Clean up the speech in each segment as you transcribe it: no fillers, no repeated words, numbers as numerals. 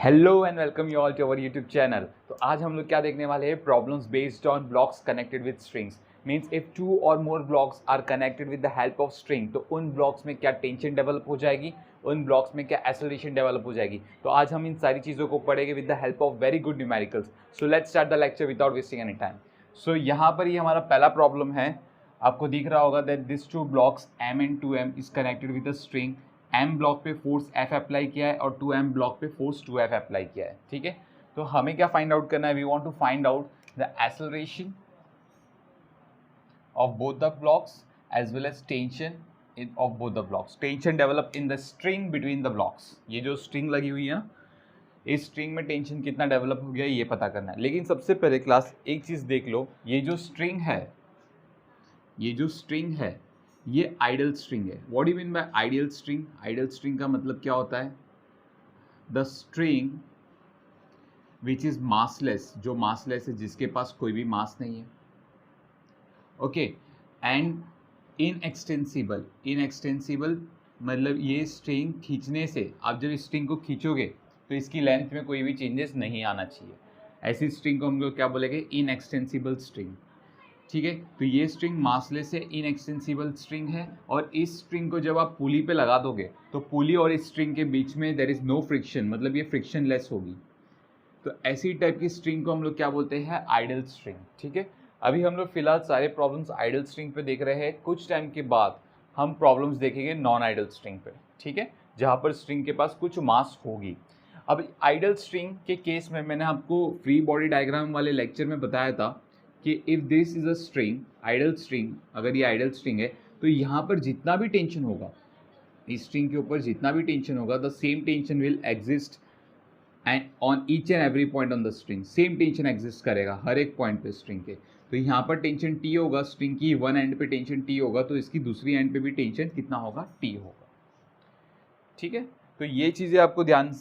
Hello and welcome you all to our YouTube channel. तो आज हम लोग क्या देखने वाले हैं, problems based on blocks connected with strings. Means if two और more blocks are connected with the help of string, तो उन ब्लॉक्स में क्या टेंशन डेवलप हो जाएगी, उन ब्लॉक्स में क्या एक्सेलरेशन डेवलप हो जाएगी। तो आज हम इन सारी चीज़ों को पढ़ेंगे with the help of very good numericals. So let's start the lecture without wasting any time. So यहाँ पर ये हमारा पहला प्रॉब्लम है, आपको दिख रहा होगा that this two blocks m and 2m is connected with a string. m block पे फोर्स F अप्लाई किया है और 2m ब्लॉक पे फोर्स 2F अप्लाई किया है। ठीक है, तो हमें क्या फाइंड आउट करना है, we want to find out the acceleration of both the blocks as well as tension of both the blocks. Tension develop in the string between the blocks. ये जो स्ट्रिंग लगी हुई है ना, इस स्ट्रिंग में टेंशन कितना डेवलप हो गया ये पता करना है। लेकिन सबसे पहले क्लास एक चीज़ देख लो, ये जो स्ट्रिंग है, ये आइडल स्ट्रिंग है। What do you mean by ideal string? Ideal string का मतलब क्या होता है? The string which is massless, जो मासलेस है, जिसके पास कोई भी मास नहीं है। ओके, एंड इनएक्सटेंसिबल मतलब ये स्ट्रिंग खींचने से, आप जब इस स्ट्रिंग को खींचोगे तो इसकी लेंथ में कोई भी चेंजेस नहीं आना चाहिए। ऐसी स्ट्रिंग को हम लोग क्या बोलेंगे? Inextensible string. ठीक है, तो ये स्ट्रिंग मासलेस है, इनएक्सटेंसिबल स्ट्रिंग है। और इस स्ट्रिंग को जब आप पुली पे लगा दोगे तो पुली और इस स्ट्रिंग के बीच में देयर इज नो फ्रिक्शन, मतलब ये फ्रिक्शनलेस होगी। तो ऐसी टाइप की स्ट्रिंग को हम लोग क्या बोलते हैं? Ideal string. ठीक है, अभी हम लोग फिलहाल सारे प्रॉब्लम्स आइडल स्ट्रिंग पे देख रहे हैं। कुछ टाइम के बाद हम प्रॉब्लम्स देखेंगे नॉन आइडल स्ट्रिंग पे। ठीक है, जहाँ पर स्ट्रिंग के पास कुछ मास होगी। अब आइडल स्ट्रिंग के केस में मैंने आपको फ्री बॉडी डायग्राम वाले लेक्चर में बताया था कि if this is a string, ideal string, अगर ये आइडल स्ट्रिंग है तो यहाँ पर जितना भी टेंशन होगा, इस स्ट्रिंग के ऊपर जितना भी टेंशन होगा, the same tension will exist and on each and every point on the string. Same tension exist करेगा हर एक पॉइंट पे स्ट्रिंग के। तो यहाँ पर टेंशन टी होगा, स्ट्रिंग की वन एंड पे टेंशन टी होगा, तो इसकी दूसरी एंड पे भी टेंशन कितना होगा? टी होगा। ठीक है, तो ये चीज़ें आपको ध्यान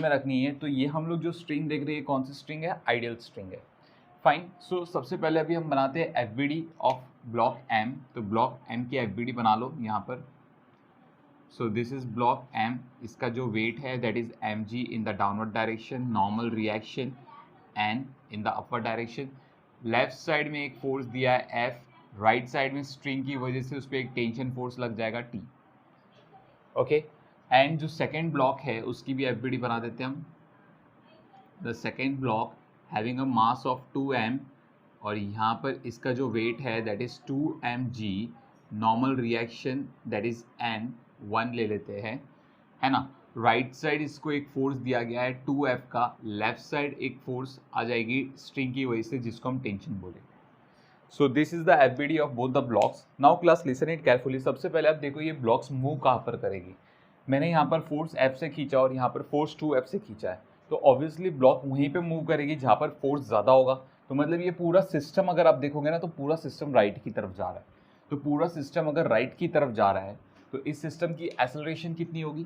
में रखनी है। तो ये हम लोग जो स्ट्रिंग देख रहे हैं, कौन सी स्ट्रिंग है? आइडियल स्ट्रिंग है। फाइन। सो सबसे पहले अभी हम बनाते हैं F B D of block M. तो ब्लॉक एम की एफ बी डी बना लो यहाँ पर। So this is block M, इसका जो वेट है that is M G in the downward direction, normal reaction N in the upper direction. Left side में एक फोर्स दिया है एफ, राइट साइड में स्ट्रिंग की वजह से उस पर एक टेंशन फोर्स लग जाएगा टी। ओके, एंड जो सेकेंड ब्लॉक है उसकी भी एफ बी डी बना देते हैं हम। The second block having a mass of 2m, और यहाँ पर इसका जो वेट है that is 2mg, normal reaction that is n, 1 ले लेते हैं, है ना। राइट साइड इसको एक फोर्स दिया गया है 2f का, लेफ्ट साइड एक फोर्स आ जाएगी स्ट्रिंग की वजह से जिसको हम टेंशन बोलेंगे। So this is the F B D of both the blocks. Now class listen it carefully. सबसे पहले आप देखो ये ब्लॉक्स मूव कहाँ पर करेगी। मैंने यहाँ पर फोर्स F से खींचा और यहाँ पर फोर्स 2F से खींचा है, तो ऑब्वियसली ब्लॉक वहीं पे मूव करेगी जहाँ पर फोर्स ज़्यादा होगा। तो मतलब ये पूरा सिस्टम अगर आप देखोगे ना, तो पूरा सिस्टम राइट की तरफ जा रहा है। तो पूरा सिस्टम अगर राइट की तरफ जा रहा है तो इस सिस्टम की एक्सेलरेशन कितनी होगी?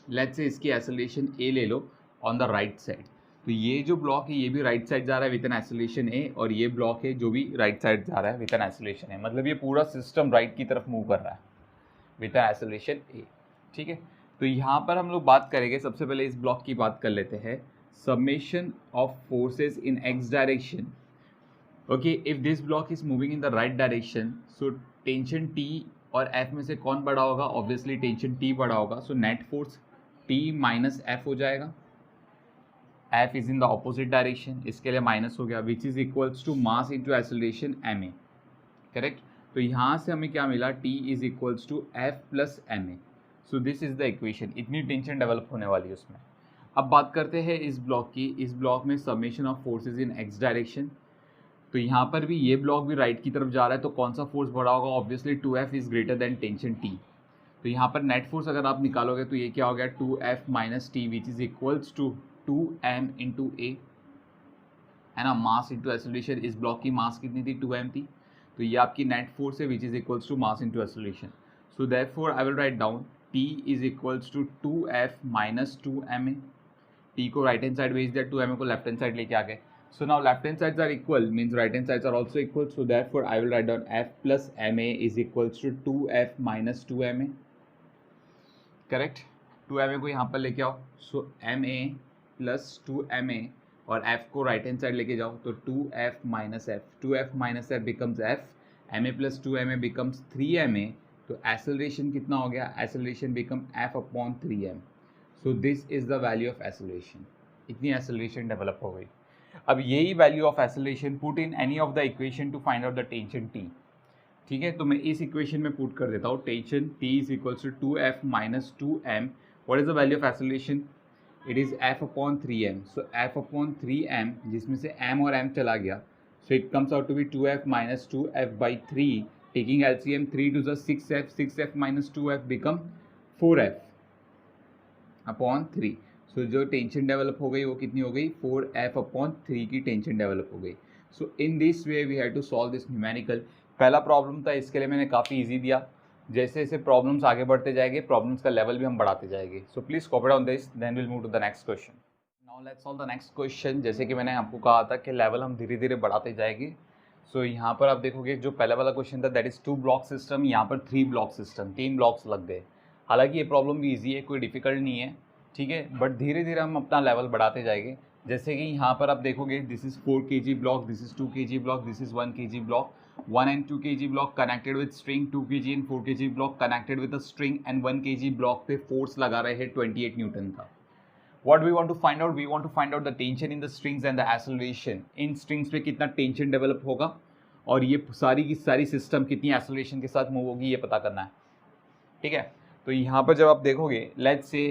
लेट्स से इसकी एक्सेलरेशन ए ले लो ऑन द राइट साइड। तो ये जो ब्लॉक है ये भी राइट साइड जा रहा है विद एन एक्सेलरेशन ए, और ये ब्लॉक है जो भी राइट साइड जा रहा है विद एन एक्सेलरेशन ए। मतलब ये पूरा सिस्टम राइट की तरफ मूव कर रहा है विद एन एक्सेलरेशन ए। ठीक है, तो यहाँ पर हम लोग बात करेंगे, सबसे पहले इस ब्लॉक की बात कर लेते हैं। Summation of forces in x direction. Okay, if this block is moving in the right direction, so tension T और एफ में से कौन बड़ा होगा? ऑब्वियसली टेंशन टी बड़ा होगा। So net force T minus F हो जाएगा। F is in the opposite direction, इसके लिए माइनस हो गया, which is equals to mass into acceleration M A. Correct, तो यहाँ से हमें क्या मिला? T is equals to F plus M A. So this is the equation. इतनी टेंशन डेवलप होने वाली है उसमें। अब बात करते हैं इस ब्लॉक की। इस ब्लॉक में summation of forces in x direction. तो यहाँ पर भी ये ब्लॉक भी राइट की तरफ जा रहा है, तो कौन सा फोर्स बड़ा होगा? Obviously 2F is greater than tension T. तो यहाँ पर नेट फोर्स अगर आप निकालोगे तो ये क्या हो गया? 2F minus T, which is equals to 2m into a, है ना। मास इंटू एक्सेलरेशन, इस ब्लॉक की मास कितनी थी? 2m थी। तो ये आपकी नेट फोर्स है which is equals to mass into acceleration. So therefore I will write down T is equals to 2F minus 2ma। T को राइट हैंड साइड भेज दिया, 2ma को लेफ्ट हैंड साइड लेके आ गए। So now left hand sides are equal, means right hand sides are also equal. So therefore I will write down F plus ma is equals to 2F minus 2ma। Correct, 2ma को यहाँ पर लेके आओ। सो ma plus 2ma और f को right hand side लेके जाओ तो 2f minus F, 2f minus F becomes f, ma plus 2ma becomes 3ma, तो एक्सेलरेशन कितना हो गया, acceleration become f upon 3m. So this is the value of acceleration. इतनी एक्सेलरेशन डेवलप हो गई. अब यही value of acceleration put in any of the equation two find out the tension T. ठीक है, तो मैं इस इक्वेशन में पुट कर देता हूँ tension T is equals to 2f minus 2m. What is the value of acceleration, it is f upon 3m. So f upon 3m जिसमें से m और m चला गया, so it comes out to be 2f minus 2f by 3. Taking LCM 3 to the 6f, 6f minus 2f become 4f upon 3. So जो tension develop हो गई वो कितनी हो गई, 4f अपॉन 3 की टेंशन डेवलप हो गई. So in this way we have to solve this numerical. पहला प्रॉब्लम था, इसके लिए मैंने काफ़ी इजी दिया. जैसे जैसे प्रॉब्लम्स आगे बढ़ते जाएंगे, प्रॉब्लम्स का लेवल भी हम बढ़ाते जाएंगे. So please copy down this, then will move to the next question. Now let's solve the next question. जैसे कि मैंने आपको कहा था कि लेवल हम धीरे धीरे बढ़ाते जाएंगे. सो यहाँ पर आप देखोगे जो पहला वाला क्वेश्चन था दैट इज 2 ब्लॉक सिस्टम, यहाँ पर 3 ब्लॉक सिस्टम, 3 ब्लॉक्स लग गए. हालांकि ये प्रॉब्लम भी ईजी है, कोई डिफिकल्ट नहीं है, ठीक है, बट धीरे धीरे हम अपना लेवल बढ़ाते जाएंगे. जैसे कि यहाँ पर आप देखोगे this is 4 kg block, this is 2 kg block, this is 1 kg block. 1 and 2 kg block connected with string, 2 kg and 4 kg block connected with a string and 1 kg block पे फोर्स लगा रहे हैं 28 न्यूटन का. What we want to find out? We want to find out the tension in the strings and the acceleration. In strings पे कितना tension develop होगा और ये सारी की सारी सिस्टम कितनी एक्सेलरेशन के साथ मूव होगी, ये पता करना है. ठीक है, तो यहाँ पर जब आप देखोगे लेट्स से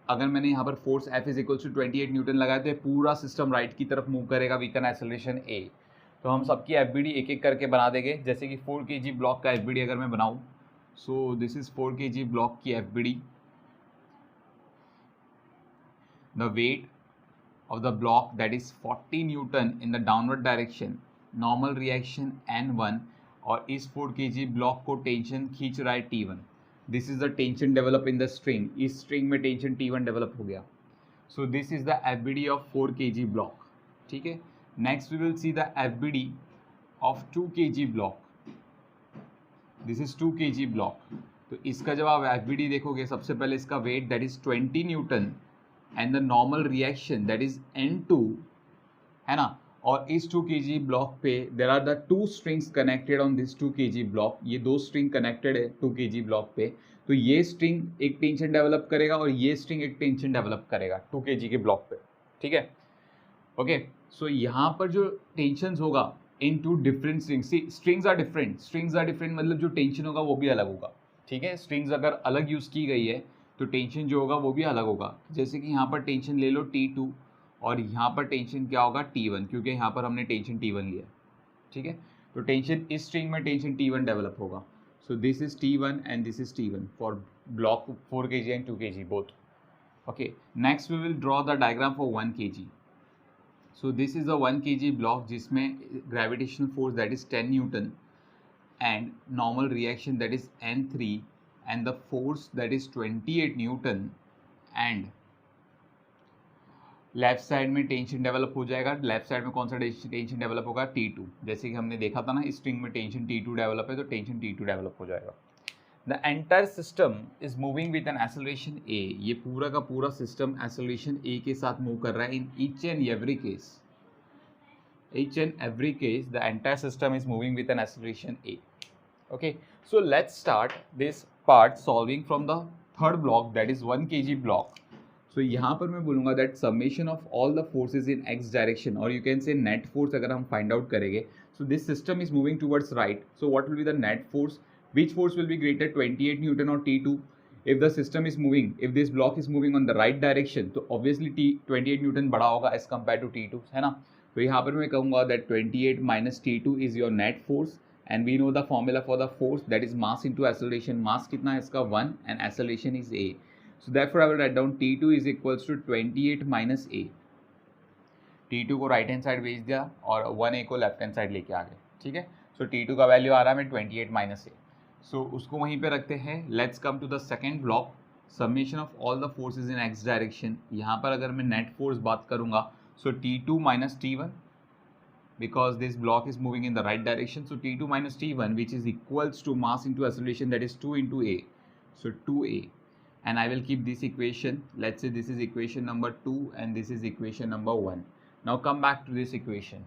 अगर मैंने यहाँ पर force F is equals to 28 newton लगाया तो पूरा सिस्टम राइट की तरफ मूव करेगा विद एन एक्सेलरेशन a. तो हम सबकी FBD एक एक करके बना देंगे. जैसे कि 4 kg ब्लॉक का FBD अगर मैं बनाऊँ, सो दिस इज 4 kg ब्लॉक की FBD. The weight of the block that is 40 Newton in the downward direction, normal reaction N1 और इस 4 kg ब्लॉक को टेंशन खींच रहा है T1. This is the tension develop in the string. इस string में tension T1 develop हो गया. So this is the FBD of 4 kg block. ठीक है, next we will see the FBD of 2 kg block. This is 2 kg block. तो इसका जब आप FBD देखोगे, सबसे पहले इसका weight that is 20 newton and the normal reaction that is N2, है ना. और इस 2 kg ब्लॉक पे there are the 2 strings connected on this 2 kg block. ये 2 स्ट्रिंग कनेक्टेड है 2 kg ब्लॉक पे. तो ये स्ट्रिंग एक टेंशन डेवलप करेगा और ये स्ट्रिंग एक टेंशन डेवलप करेगा 2 kg के ब्लॉक पे. ठीक है, ओके. सो यहाँ पर जो टेंशन होगा in 2 different strings, strings are different, मतलब जो टेंशन होगा वो भी अलग होगा. ठीक है, स्ट्रिंग्स अगर अलग यूज़ की गई है तो टेंशन जो होगा वो भी अलग होगा. जैसे कि यहाँ पर टेंशन ले लो T2 और यहाँ पर टेंशन क्या होगा T1, क्योंकि यहाँ पर हमने टेंशन T1 लिया. ठीक है, तो टेंशन इस स्ट्रिंग में टेंशन T1 डेवलप होगा. So this is T1 and this is T1 for block 4 kg and 2 kg both. Okay, next we will draw the diagram for 1 kg. So this is the 1 kg block जिसमें gravitational force that is 10 newton and normal reaction that is N3 and the force that is 28 Newton and left side में tension develop हो जाएगा. Left side में कौन सा tension develop होगा, T2. जैसे कि हमने देखा था ना, इस स्ट्रिंग में टेंशन T2 डेवलप है तो टेंशन T2 डेवलप हो जाएगा. The entire system is moving with an acceleration a. ये पूरा का पूरा सिस्टम एक्सेलरेशन a के साथ मूव कर रहा है in each and every case. The entire system is moving with an acceleration a. Okay, so let's start this part solving from the third block that is 1 kg block. So यहाँ पर मैं बोलूँगा that summation of all the forces in x direction or you can say net force अगर हम find out करेंगे. So this system is moving towards right. So what will be the net force? Which force will be greater, 28 Newton or T2? If the system is moving, if this block is moving on the right direction, तो obviously 28 Newton बड़ा होगा as compared to T2, है ना. तो यहाँ पर मैं कहूँगा that 28 minus T2 is your net force. And we know the formula for the force, that is mass into acceleration. Mass कितना है इसका 1 and acceleration is a. So therefore I will write down T2 is equals to 28 minus a. T2 को right hand side भेज दिया और 1a को left hand side लेके आ गए. ठीक है, सो T2 का वैल्यू आ रहा है 28 माइनस a. सो उसको वहीं पे रखते हैं. Let's come to the second block, summation of all the forces in x direction. यहाँ पर अगर मैं नेट फोर्स बात करूँगा, सो T2 minus T1 because this block is moving in the right direction. So T2 minus T1 which is equals to mass into acceleration, that is 2 into a. So 2a. and I will keep this equation. Let's say this is equation number 2 and this is equation number 1. Now come back to this equation.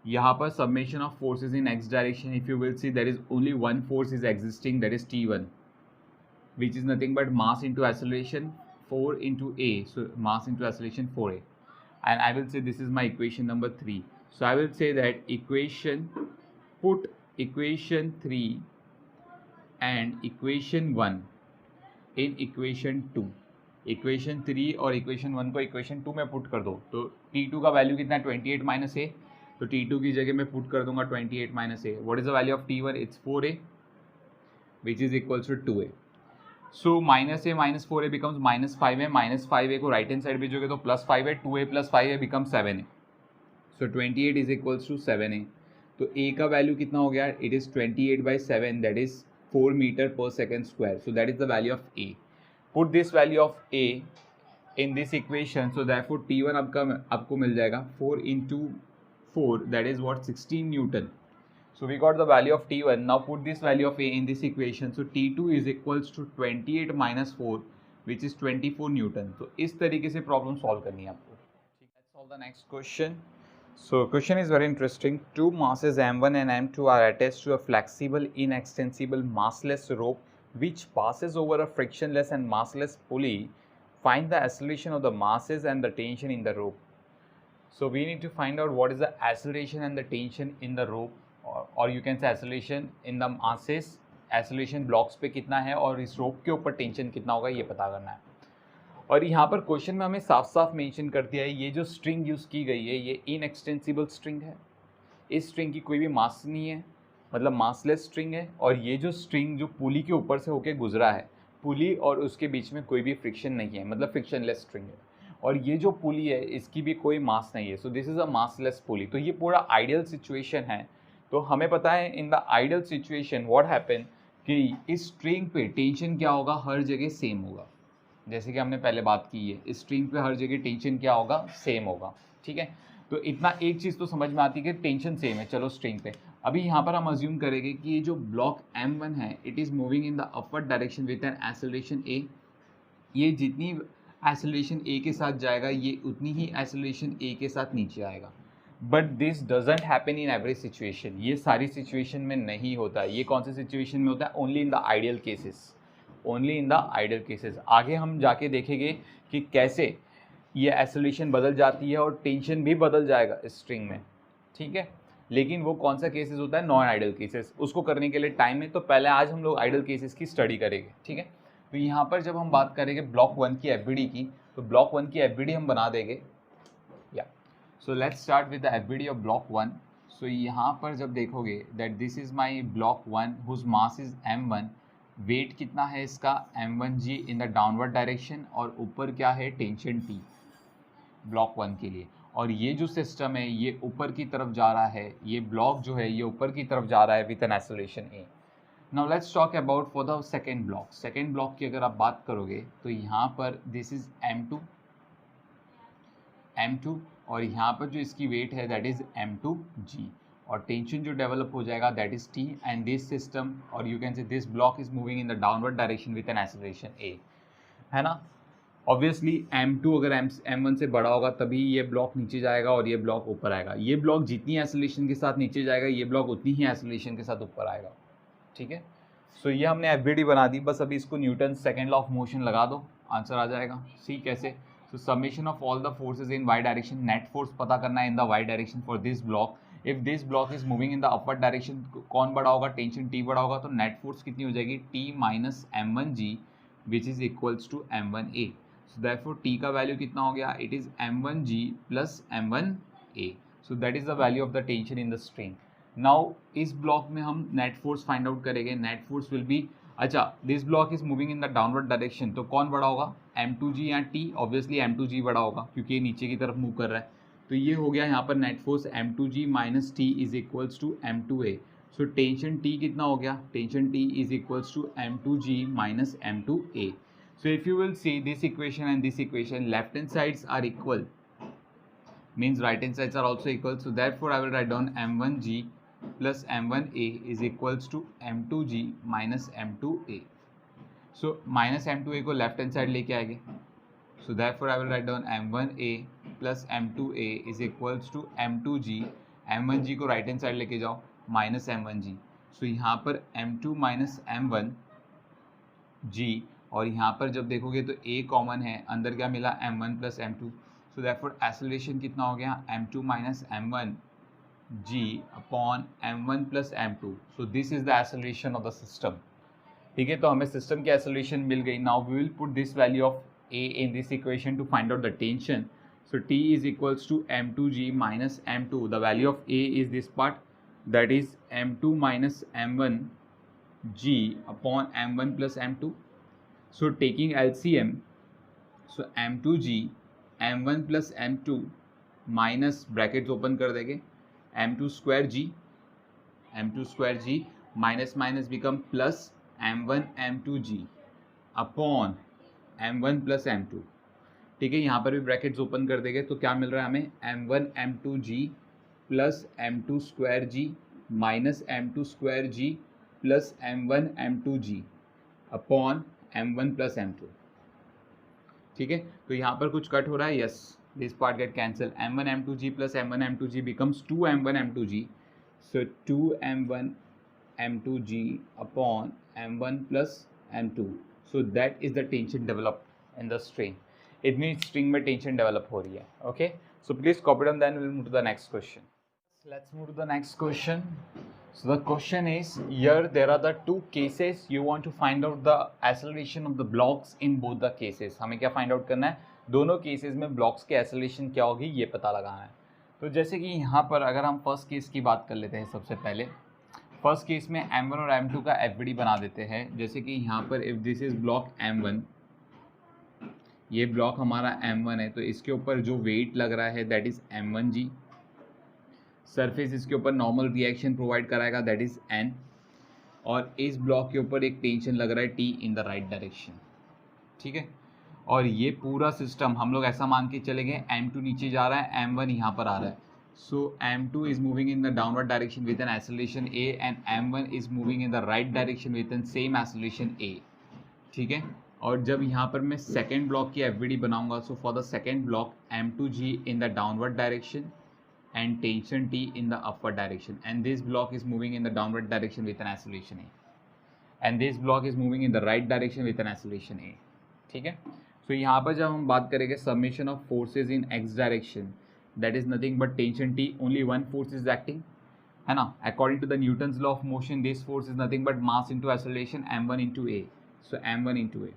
यहाँ पर summation of forces in x direction, if you will see, there is only one force is existing, that is T1, which is nothing but mass into acceleration 4 into a, so mass into acceleration 4a, and I will say this is my equation number 3. So I will say that put equation 3 and equation 1 in equation 2. Equation 3 और equation 1 को equation 2 में put कर दो, तो T2 का value कितना है 28 minus ए, तो T2 की जगह मैं पुट कर दूंगा 28 minus a. What is the value of T1? It's 4a which is equals to 2a. So minus a minus 4a becomes minus 5a, minus 5a को राइट हैंड साइड भेजोगे तो plus 5a, 2a plus 5a become 7a. So 28 is equals to 7a. तो a का value कितना हो गया? It is 28/7, that is 4 metre per second square. So that is the value of a. Put this value of a in this equation, so therefore T1 आपको मिल जाएगा 4 into 4, that is what, 16 Newton. So we got the value of T1. Now put this value of a in this equation. So T2 is equals to 28 minus 4, which is 24 Newton. तो इस तरीके से problem solve करनी है आपको. Let's solve the next question. So question is very interesting. Two masses M1 and M2 are attached to a flexible, inextensible, massless rope which passes over a frictionless and massless pulley. Find the acceleration of the masses and the tension in the rope. So we need to find out what is the acceleration and the tension in the rope, or you can say acceleration in the masses, acceleration blocks पे कितना है और इस rope के ऊपर tension कितना होगा, ये पता करना है. और यहाँ पर क्वेश्चन में हमें साफ साफ मेंशन कर दिया है, ये जो स्ट्रिंग यूज़ की गई है ये इनएक्सटेंसिबल स्ट्रिंग है. इस स्ट्रिंग की कोई भी मास नहीं है, मतलब मासलेस स्ट्रिंग है. और ये जो स्ट्रिंग जो पुली के ऊपर से होके गुजरा है, पुली और उसके बीच में कोई भी फ्रिक्शन नहीं है, मतलब फ्रिक्शनलेस स्ट्रिंग है. और ये जो पुली है इसकी भी कोई मास नहीं है. So this is a massless pulley. तो ये पूरा आइडियल सिचुएशन है. तो हमें पता है in the ideal situation what happen कि इस स्ट्रिंग पे टेंशन क्या होगा, हर जगह सेम होगा. जैसे कि हमने पहले बात की है, इस स्ट्रिंग पे हर जगह टेंशन क्या होगा, सेम होगा. ठीक है, तो इतना एक चीज़ तो समझ में आती है कि टेंशन सेम है. चलो स्ट्रिंग पे अभी यहाँ पर हम अज्यूम करेंगे कि ये जो ब्लॉक M1 है it is moving in the upward direction with an acceleration a. ये जितनी एक्सेलरेशन a के साथ जाएगा ये उतनी ही एक्सेलरेशन a के साथ नीचे आएगा. But this doesn't happen in every situation. ये सारी सिचुएशन में नहीं होता. ये कौन से सिचुएशन में होता है? Only in the ideal cases. Only in the ideal cases. आगे हम जाके देखेंगे कि कैसे ये एक्सेलरेशन बदल जाती है और टेंशन भी बदल जाएगा इस स्ट्रिंग में. ठीक है, लेकिन वो कौन सा केसेस होता है? Non ideal cases. उसको करने के लिए टाइम है, तो पहले आज हम लोग आइडियल केसेस की स्टडी करेंगे. ठीक है, तो यहाँ पर जब हम बात करेंगे ब्लॉक 1 की एफबीडी की, तो ब्लॉक 1 की एफबीडी हम बना देंगे. या so let's start with the FBD of block 1. So यहाँ पर जब देखोगे that this is my block 1 whose mass is M1. Weight कितना है इसका? M1g in the downward direction, और ऊपर क्या है? टेंशन T ब्लॉक 1 के लिए. और ये जो सिस्टम है ये ऊपर की तरफ जा रहा है, ये ब्लॉक जो है ये ऊपर की तरफ जा रहा है with an acceleration a. Now let's talk about for the second block. Second block की अगर आप बात करोगे तो यहाँ पर दिस इज M2 और यहाँ पर जो इसकी वेट है दैट इज M2g, और टेंशन जो डेवलप हो जाएगा that is T. And this system, और you can say this block is moving in the downward direction with an acceleration a, है ना. ऑब्वियसली M2 अगर M1 से बड़ा होगा तभी ये ब्लॉक नीचे जाएगा और ये ब्लॉक ऊपर आएगा. ये ब्लॉक जितनी एक्सेलरेशन के साथ नीचे जाएगा ये ब्लॉक उतनी ही एक्सेलरेशन के साथ ऊपर आएगा. ठीक है, सो ये हमने एफबीडी बना दी. बस अभी इसको Newton second law of motion लगा दो, आंसर आ जाएगा. सी कैसे? So summation of all the forces in Y direction. Net force पता करना है in the Y direction for this block. If this block is moving in the upward direction, कौन बड़ा होगा? टेंशन T बड़ा होगा, तो नेट फोर्स कितनी हो जाएगी? T minus M1g which is equals to M1a. So therefore T का वैल्यू कितना हो गया? It is M1g plus M1a. So that is the value of the tension in the string. Now इस block में हम नेट फोर्स फाइंड आउट करेंगे. Net force will B, अच्छा this block is moving in the downward direction, तो कौन बड़ा होगा? M2g या T? ऑब्वियसली M2g बड़ा होगा क्योंकि ये नीचे की तरफ मूव कर रहा है. तो ये हो गया यहाँ पर net force M2g minus T is equals to M2a. So tension T कितना हो गया? Tension T is equals to M2g minus M2a. So if you will see this equation and this equation, left hand sides are equal, means right hand sides are also equal. So therefore I will write down M1g plus M1a is equals to M2g minus M2a. So minus M2A को left hand side लेके आएंगे. So therefore I will write down M1A plus M2A is equals to M2G. M1G को right hand side लेके जाओ minus M1G. So यहाँ पर M2 minus M1G और यहाँ पर जब देखोगे तो A कॉमन है, अंदर क्या मिला M1 plus M2. So therefore acceleration कितना हो गया M2 minus M1G upon M1 plus M2. So this is the acceleration of the system. ठीक है, तो हमें सिस्टम की एक्सेलरेशन मिल गई. Now we will put this value of A in this equation to find out the tension. So T is equals to M2G minus M2. The value of A is this part, that is M2 minus M1G upon M1 plus M2. So taking LCM, so M2G M1 plus M2 minus brackets open कर देंगे M2 square G minus minus become plus M1 M2G upon M1 plus M2. ठीक है, यहाँ पर भी brackets open कर देंगे तो क्या मिल रहा है हमें M1 M2G plus M2 square G minus M2 square G plus M1 M2G upon M1 plus M2. ठीक है, तो यहाँ पर कुछ कट हो रहा है. Yes, this part get cancel. M1 M2G plus M1 M2G becomes 2M1 M2G. So 2M1 M2G upon M1 plus M2. So that is the tension developed in the string. It means string में tension develop हो रही है. Okay, so please copy down, then we'll move to the next question. Let's move to the next question. So the question is, here there are the two cases. You want to find out the acceleration of the blocks in both the cases. हमें क्या find out करना है, दोनों cases में blocks की acceleration क्या होगी ये पता लगाना है. तो जैसे कि यहाँ पर अगर हम फर्स्ट केस की बात कर लेते हैं, सबसे पहले फर्स्ट केस में M1 और M2 का FVD बना देते हैं. जैसे कि यहाँ पर if this is block M1, ये ब्लॉक हमारा M1 है, तो इसके ऊपर जो वेट लग रहा है दैट इज M1G. सरफेस इसके ऊपर नॉर्मल रिएक्शन प्रोवाइड कराएगा दैट इज N. और इस ब्लॉक के ऊपर एक टेंशन लग रहा है T in the right direction. ठीक है, और ये पूरा सिस्टम हम लोग ऐसा मान के चलेंगे M2 नीचे जा रहा है, M1 यहाँ पर आ रहा है. So M2 is moving in the downward direction with an acceleration A and M1 is moving in the right direction with an same acceleration A. ठीक है, और जब यहाँ पर मैं सेकेंड ब्लॉक की FVD बनाऊंगा, so for the second block M2G in the downward direction and tension T in the upward direction, and this block is moving in the downward direction with an acceleration A, and this block is moving in the right direction with an acceleration A. ठीक है, so यहाँ पर जब हम बात करेंगे summation of forces in x direction, that is nothing but tension T, only one force is acting, है ना. According to the Newton's law of motion, this force is nothing but mass into acceleration M1 into A. So M1 into A.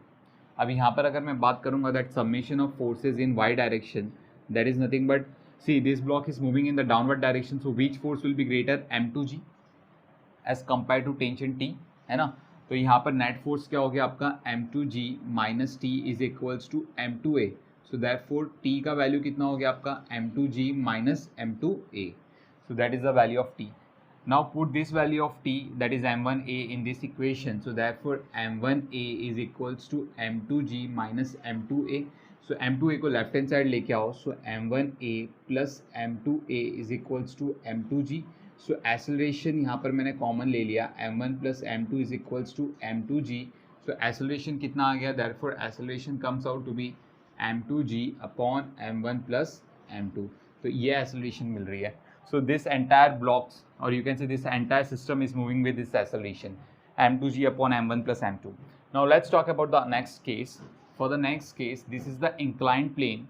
अब यहाँ पर अगर मैं बात करूँगा that summation of forces in y direction, that is nothing but, see this block is moving in the downward direction, so which force will be greater, M2G as compared to tension T, है ना. तो यहाँ पर net force क्या हो गया आपका M2G minus T is equals to M2A. So therefore T का वैल्यू कितना हो गया आपका M2G minus M2A. So that is the value of T. Now put this value of T, that is M1A, in this equation. So therefore M1A is equals to M2G minus M2A. So M2A को left hand side लेके आओ. So M1A plus M2A is equals to M2G. So acceleration यहाँ पर मैंने common ले लिया, M1 plus M2 is equals to M2G. So acceleration कितना आ गया, therefore acceleration comes out to be M2G upon M1 plus M2. तो ये acceleration मिल रही है. So this entire blocks, or you can say this entire system is moving with this acceleration M2G upon M1 plus M2. Now let's talk about the next case. For the next case, this is the inclined plane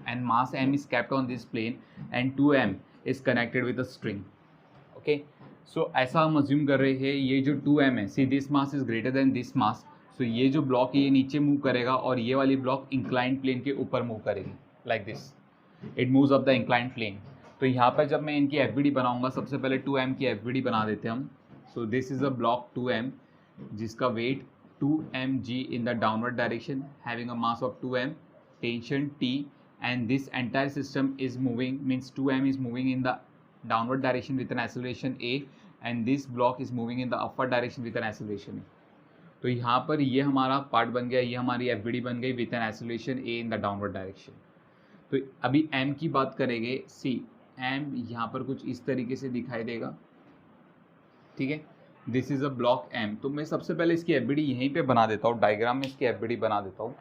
and mass M is kept on this plane and 2M is connected with a string. Okay, so ऐसा हम assume कर रहे हैं ये जो 2M है, see this mass is greater than this mass. So ये जो ब्लॉक है ये नीचे मूव करेगा और ये वाली ब्लॉक इंक्लाइंड प्लेन के ऊपर मूव करेगी, like this it moves up the inclined plane. तो यहाँ पर जब मैं इनकी FVD बनाऊंगा, सबसे पहले 2M की FVD बना देते हैं हम. So this is a block 2M जिसका weight 2mg in the downward direction, having a mass of 2m, tension T, and this entire system is moving, means 2M is moving in the downward direction with an acceleration A, and this block is moving in the upward direction with an acceleration A. तो यहाँ पर ये हमारा part बन गया, ये हमारी FVD बन गई with an acceleration A in the downward direction. तो अभी M की बात करेंगे. सी M यहाँ पर कुछ इस तरीके से दिखाई देगा. ठीक है, this is a block M. तो मैं सबसे पहले इसकी एफबीडी यहीं पे बना देता हूँ, डायग्राम में इसकी एफबीडी बना देता हूँ।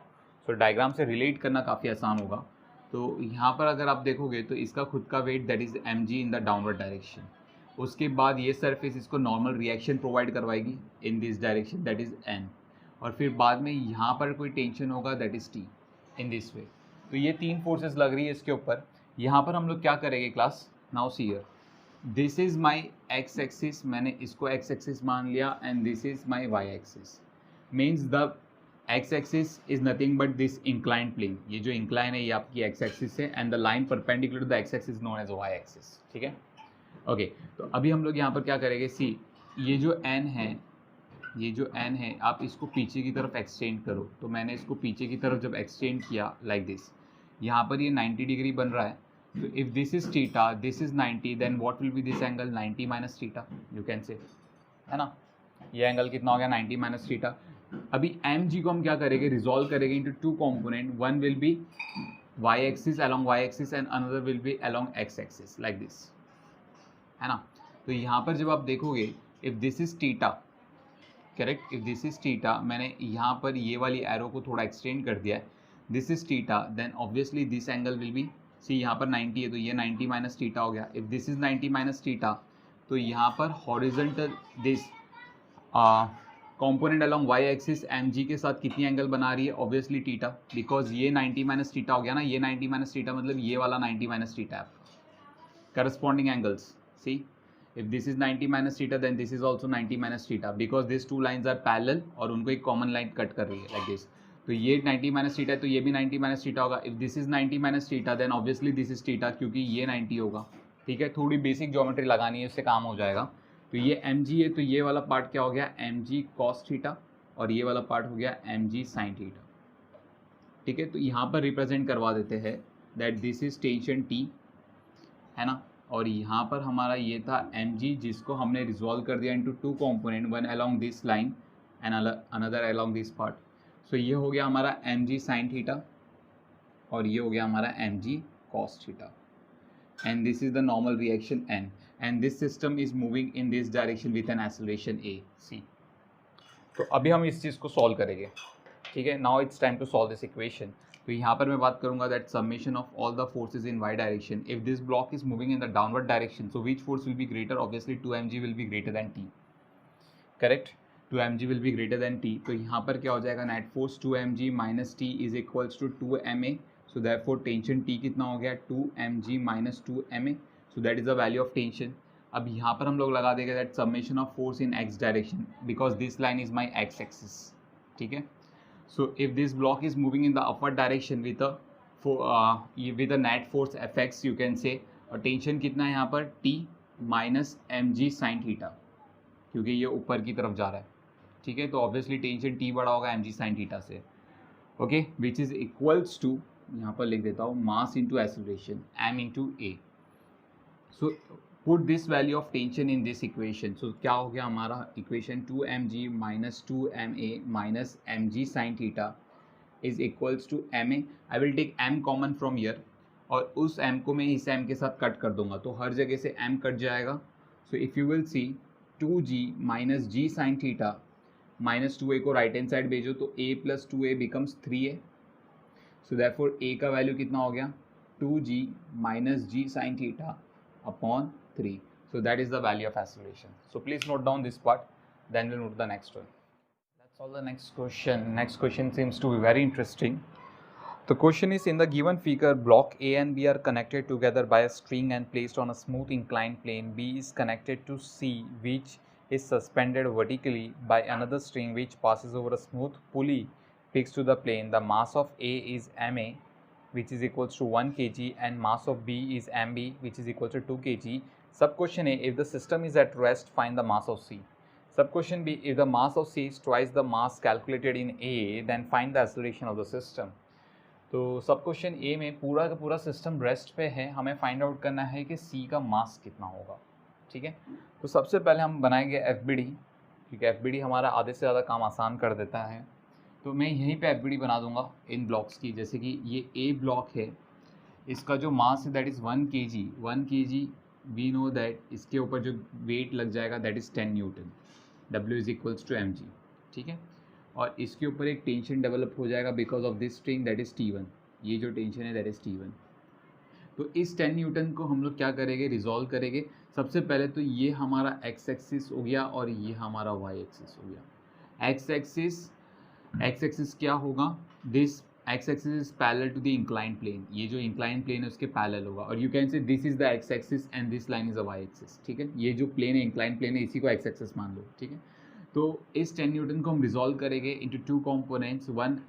सो डायग्राम से रिलेट करना काफ़ी आसान होगा। तो यहाँ पर अगर आप देखोगे तो इसका खुद का weight that is M G in the downward direction. उसके बाद ये सरफेस इसको नॉर्मल रिएक्शन प्रोवाइड करवाएगी in this direction that is N, और फिर बाद में यहाँ पर कोई टेंशन होगा that is T in this way. तो ये तीन फोर्सेस लग रही है इसके ऊपर। यहाँ पर हम लोग क्या करेंगे class, now see here, this is my x axis, मैंने इसको एक्स एक्सिस मान लिया, and this is my Y axis. Means the X axis is nothing but this incline plane, ये जो इंक्लाइन है ये आपकी एक्स एक्सिस है, and the line perpendicular to the X axis known as Y axis. ठीक है, okay. तो अभी हम लोग यहाँ पर क्या करेंगे, सी ये जो एन है, ये जो एन है आप इसको पीछे की तरफ एक्सटेंड करो। तो मैंने इसको पीछे की तरफ जब एक्सटेंड किया लाइक दिस, यहाँ पर ये 90 डिग्री बन रहा है। तो if this is theta, this is 90, then what will be this angle, 90 minus theta, you can say, है ना। ये एंगल कितना हो गया, 90 माइनस थीटा। अभी एम जी को हम क्या करेंगे, रिजॉल्व करेंगे into two component, one will be Y axis along Y axis and another will be along X axis like this, है ना। तो यहाँ पर जब आप देखोगे, if this is theta, correct, if this is theta, मैंने यहाँ पर ये वाली एरो को थोड़ा एक्सटेंड कर दिया है, this is theta, then obviously this angle will be, see यहाँ पर 90 है तो ये 90 माइनस थीटा हो गया। If this is 90 minus theta, तो यहाँ पर horizontal this component along Y axis M G के साथ कितनी एंगल बना रही है, ऑब्वियसली थीटा, बिकॉज ये 90 माइनस थीटा हो गया ना, ये 90 माइनस थीटा मतलब ये वाला 90 माइनस थीटा है आपका। Corresponding angles, see if this is 90 minus theta then this is also 90 minus theta because these two lines are parallel और उनको एक common line कट कर रही है like this। तो ये 90 minus theta है तो ये भी 90 minus theta होगा। if this is 90 minus theta then obviously this is theta क्योंकि ये 90 होगा। ठीक है, थोड़ी बेसिक ज्योमेट्री लगानी है, इससे काम हो जाएगा। तो ये mg है तो ये वाला पार्ट क्या हो गया, mg cos थीटा, और ये वाला पार्ट हो गया mg sin थीटा। ठीक है, तो यहाँ पर रिप्रेजेंट करवा देते हैं that this is tension t, है ना, और यहाँ पर हमारा ये था mg जिसको हमने रिजॉल्व कर दिया into two component, one along this line and another along this part. So ये हो गया हमारा mg sin थीटा और ये हो गया हमारा mg cos theta, and this is the normal reaction n, and this system is moving in this direction with an acceleration a c। तो अभी हम इस चीज़ को सॉल्व करेंगे। ठीक है, now it's time to solve this equation. तो यहाँ पर मैं बात करूँगा that summation of all the forces in Y direction, if this block is moving in the downward direction, so which force will be greater, obviously 2mg will be greater than t, correct, 2mg will be greater than t। तो यहाँ पर क्या हो जाएगा, net force 2mg minus t is equals to 2ma, so दैटफॉर tension t कितना हो गया, 2mg minus 2ma, so that is the value of tension. अब यहाँ पर हम लोग लगा देंगे that summation of force in x direction because this line is my x axis. ठीक है, so if this block is moving in the upward direction with a net force fx, you can say, और tension कितना है यहाँ पर t minus mg sin theta, क्योंकि ये ऊपर की तरफ जा रहा है। ठीक है, तो ऑब्वियसली टेंशन t बड़ा होगा mg sin थीटा से, okay, which is equals to, यहाँ पर लिख देता हूँ, mass into acceleration m into a। So put this value of tension in this equation, so क्या हो गया हमारा equation, 2mg minus 2ma minus mg sin theta is equals to ma। I will take m common from here, और उस m को मैं इस m के साथ कट कर दूंगा तो हर जगह से m कट जाएगा। so if you will see 2g minus g sin theta minus 2a को राइट हैंड साइड भेजो तो a plus 2a becomes 3a, so therefore a का वैल्यू कितना हो गया, 2g minus g sin theta upon 3, so that is the value of acceleration। so please note down this part, then we'll move to the next one. That's all the next question. Next question seems to be very interesting. The question is, in the given figure, block A and B are connected together by a string and placed on a smooth inclined plane. B is connected to C, which is suspended vertically by another string which passes over a smooth pulley fixed to the plane. The mass of A is ma, which is equals to 1 kg, and mass of B is mb, which is equal to 2 kg. Sub question A, if the system is at rest, find the mass of C. Sub question B, if the mass of C is twice the mass calculated in A, then find the acceleration of the system. तो सब question ए में पूरा का पूरा system rest पे है, हमें find out करना है कि सी का मास कितना होगा। ठीक है, तो सबसे पहले हम बनाएंगे एफबीडी, क्योंकि एफबीडी हमारा आधे से ज़्यादा काम आसान कर देता है। तो मैं यहीं पे एफबीडी बना दूंगा इन ब्लॉक्स की, जैसे कि ये ए ब्लॉक है, इसका जो मास है that is 1 kg। We know that इसके ऊपर जो वेट लग जाएगा that is 10 newton. W is equals to mg, ठीक है। और इसके ऊपर एक टेंशन डेवलप हो जाएगा because of this string that is T1, ये जो टेंशन है दैट इज T1। तो इस 10 न्यूटन को हम लोग क्या करेंगे, रिजॉल्व करेंगे। सबसे पहले तो ये हमारा एक्स एक्सिस हो गया और ये हमारा वाई एक्सिस हो गया। एक्स एक्सिस क्या होगा, this X axis is parallel to the incline plane, ये जो इंक्लाइन प्लेन है उसके पैरेलल होगा। और you can say this is the X axis and this line is a Y axis, ठीक है। ये जो प्लेन है इंक्लाइन प्लेन है, इसी को एक्स एक्सिस मान लो, ठीक है। तो इस 10 न्यूटन को हम रिजॉल्व करेंगे into two components, one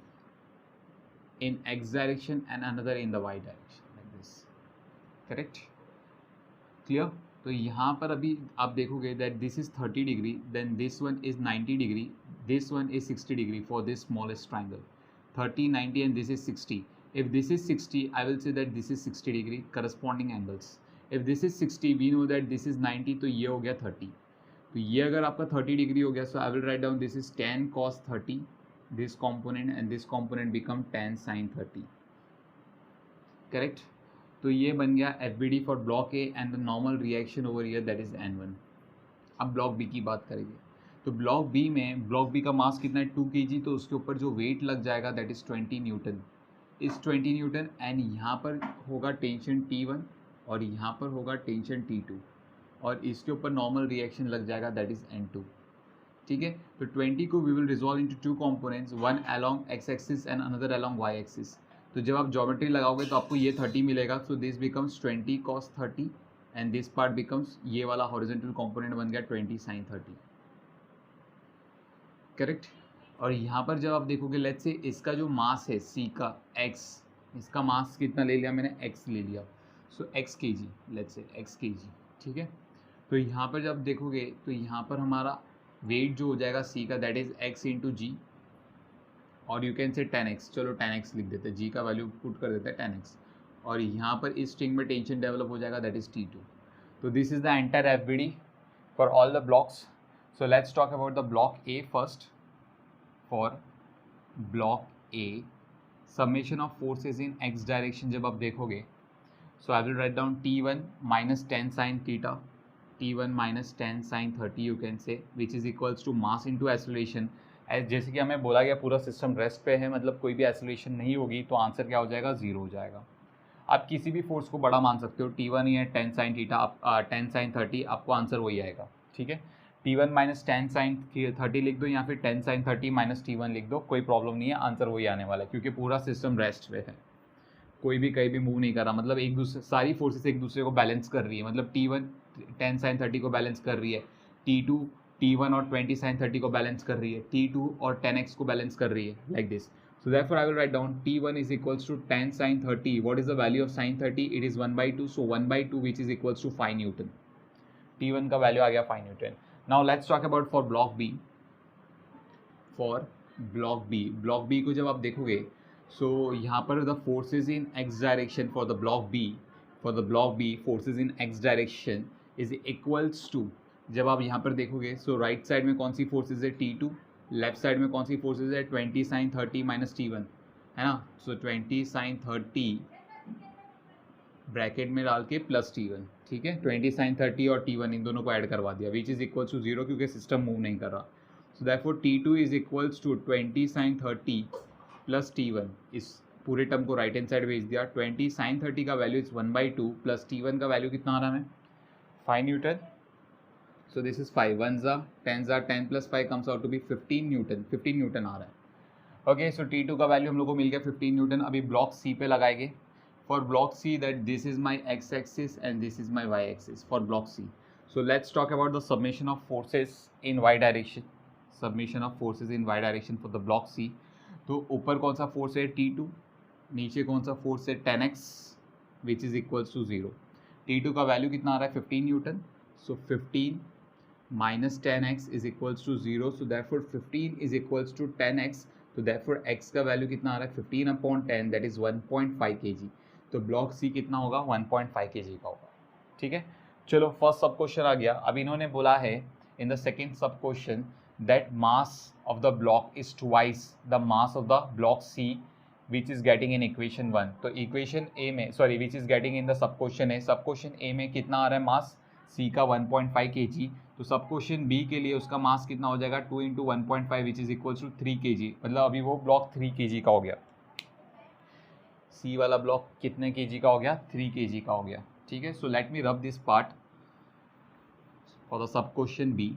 in x direction and another in the Y direction, like this, correct, clear. तो यहाँ पर अभी आप देखोगे that this is 30 degree, then this one is 90 degree, this one is 60 degree for this smallest triangle, 30, 90 and this is 60. If this is 60, I will say that this is 60 degree corresponding angles. If this is 60, we know that this is 90, तो ये हो गया 30। तो ये अगर आपका 30 degree हो गया, so I will write down this is tan cos 30, this component and this component become tan sin 30, correct। तो ये बन गया FBD for block A and the normal reaction over here that is N1। अब block B की बात करेंगे। तो block B का मास कितना है 2 kg, तो उसके ऊपर जो वेट लग जाएगा दैट इज़ 20 न्यूटन, इस 20 न्यूटन। एंड यहाँ पर होगा टेंशन T1 और यहाँ पर होगा टेंशन T2 और इसके ऊपर नॉर्मल रिएक्शन लग जाएगा दैट इज़ N2, ठीक है। तो 20 को we will resolve into two components, one along X axis and another along Y axis. तो जब आप ज्योमेट्री लगाओगे तो आपको ये 30 मिलेगा, so this becomes 20 cos 30 and this part becomes, ये वाला हॉरिजॉन्टल कंपोनेंट बन गया 20 sin 30, करेक्ट। और यहाँ पर जब आप देखोगे लेट्स से इसका जो मास है C का x, इसका मास कितना ले लिया मैंने, x ले लिया, सो x kg, let's say x kg, ठीक है। तो यहाँ पर जब देखोगे तो यहाँ पर हमारा वेट जो हो जाएगा C का दैट इज़ x इंटू जी, और यू कैन से 10x, चलो 10x लिख देते हैं, g का वैल्यू पुट कर देते हैं 10x। और यहाँ पर इस स्ट्रिंग में टेंशन डेवलप हो जाएगा दैट इज़ T2। तो this is the entire FBD for all the blocks. So let's talk about the block A first. For block A, summation of forces in x direction जब आप देखोगे, so I will write down T1 minus 10 sin theta, T1 minus 10 sin 30 you can say, which is equals to mass into acceleration। जैसे कि हमें बोला गया पूरा system rest पे है, मतलब कोई भी एक्सेलरेशन नहीं होगी, तो आंसर क्या हो जाएगा, 0 हो जाएगा। आप किसी भी फोर्स को बड़ा मान सकते हो, T1 ही है 10 sin थीटा, 10 sin 30, आपको आंसर वही आएगा, ठीक है। T1 माइनस 10 sin 30 लिख दो या फिर 10 sin 30 माइनस T1 लिख दो, कोई प्रॉब्लम नहीं है, आंसर वही आने वाला है, क्योंकि पूरा सिस्टम रेस्ट पे है, कोई भी कहीं भी मूव नहीं कर रहा, मतलब एक दूसरे, सारी फोर्सेस एक दूसरे को बैलेंस कर रही है, मतलब T1 10 sin 30 को बैलेंस कर रही है, T2 T1 और 20 sin 30 को बैलेंस कर रही है, T2 और 10x को बैलेंस कर रही है, like this. So therefore I will write down T1 is equals to 10 sin 30. What is the value of sin 30? It is 1/2. So 1/2 which is equals to 5 Newton. T1 का value आ गया 5 Newton. Now let's talk about for block B. For block B को जब आप देखोगे, so यहाँ पर the forces in x direction for the block B, forces in x direction is equals to, जब आप यहाँ पर देखोगे, so right side में कौन सी forces है, T2, लेफ्ट साइड में कौन सी फोर्सेज है, 20 sin 30 माइनस T1 है ना, सो 20 sin 30 ब्रैकेट में डाल के प्लस T1, ठीक है। 20 sin 30 और T1 इन दोनों को ऐड करवा दिया, विच इज इक्वल्स टू 0, क्योंकि सिस्टम मूव नहीं कर रहा। So दैटफॉर T2 is equals to 20 sin 30 plus T1, इस पूरे टर्म को राइट हैंड साइड भेज दिया। 20 sin 30 का वैल्यू इज 1/2 प्लस T1 का वैल्यू कितना आ रहा है, 5 Newton. So this is 5 1s are 10s are 10 plus 5 comes out to be 15 Newton आ रहा है। ओके, सो T2 का वैल्यू हम लोग को मिल गया 15 न्यूटन। अभी ब्लॉक C पे लगाएंगे। For block C that this is my x axis and this is my y axis for block C। So let's talk about the submission of forces in y direction, submission of forces in y direction for the block C। तो ऊपर कौन सा force है, T2, नीचे कौन सा force है, 10x which is equals to 0। T2 का वैल्यू कितना आ रहा है, 15 Newton. So 15 minus 10x is equals to 0, so therefore 15 is equals to 10x, तो therefore x का वैल्यू कितना आ रहा है, 15/10 that is 1.5 kg। तो ब्लॉक C कितना होगा, 1.5 kg का होगा, ठीक है। चलो फर्स्ट सब क्वेश्चन आ गया। अब इन्होंने बोला है इन द सेकेंड सब question that mass of the block is twice the mass of the block C which is getting in equation 1। तो इक्वेशन ए में, sorry, which is getting in the sub question है, सब question ए में कितना आ रहा है मास, सी का 1.5 kg, तो सब क्वेश्चन बी के लिए उसका मास कितना हो जाएगा 2 × 1.5 which is equals to 3 kg, मतलब अभी वो ब्लॉक 3 kg का हो गया। सी वाला ब्लॉक कितने kg का हो गया 3 kg का हो गया, ठीक है। सो let me rub this part for the sub question B.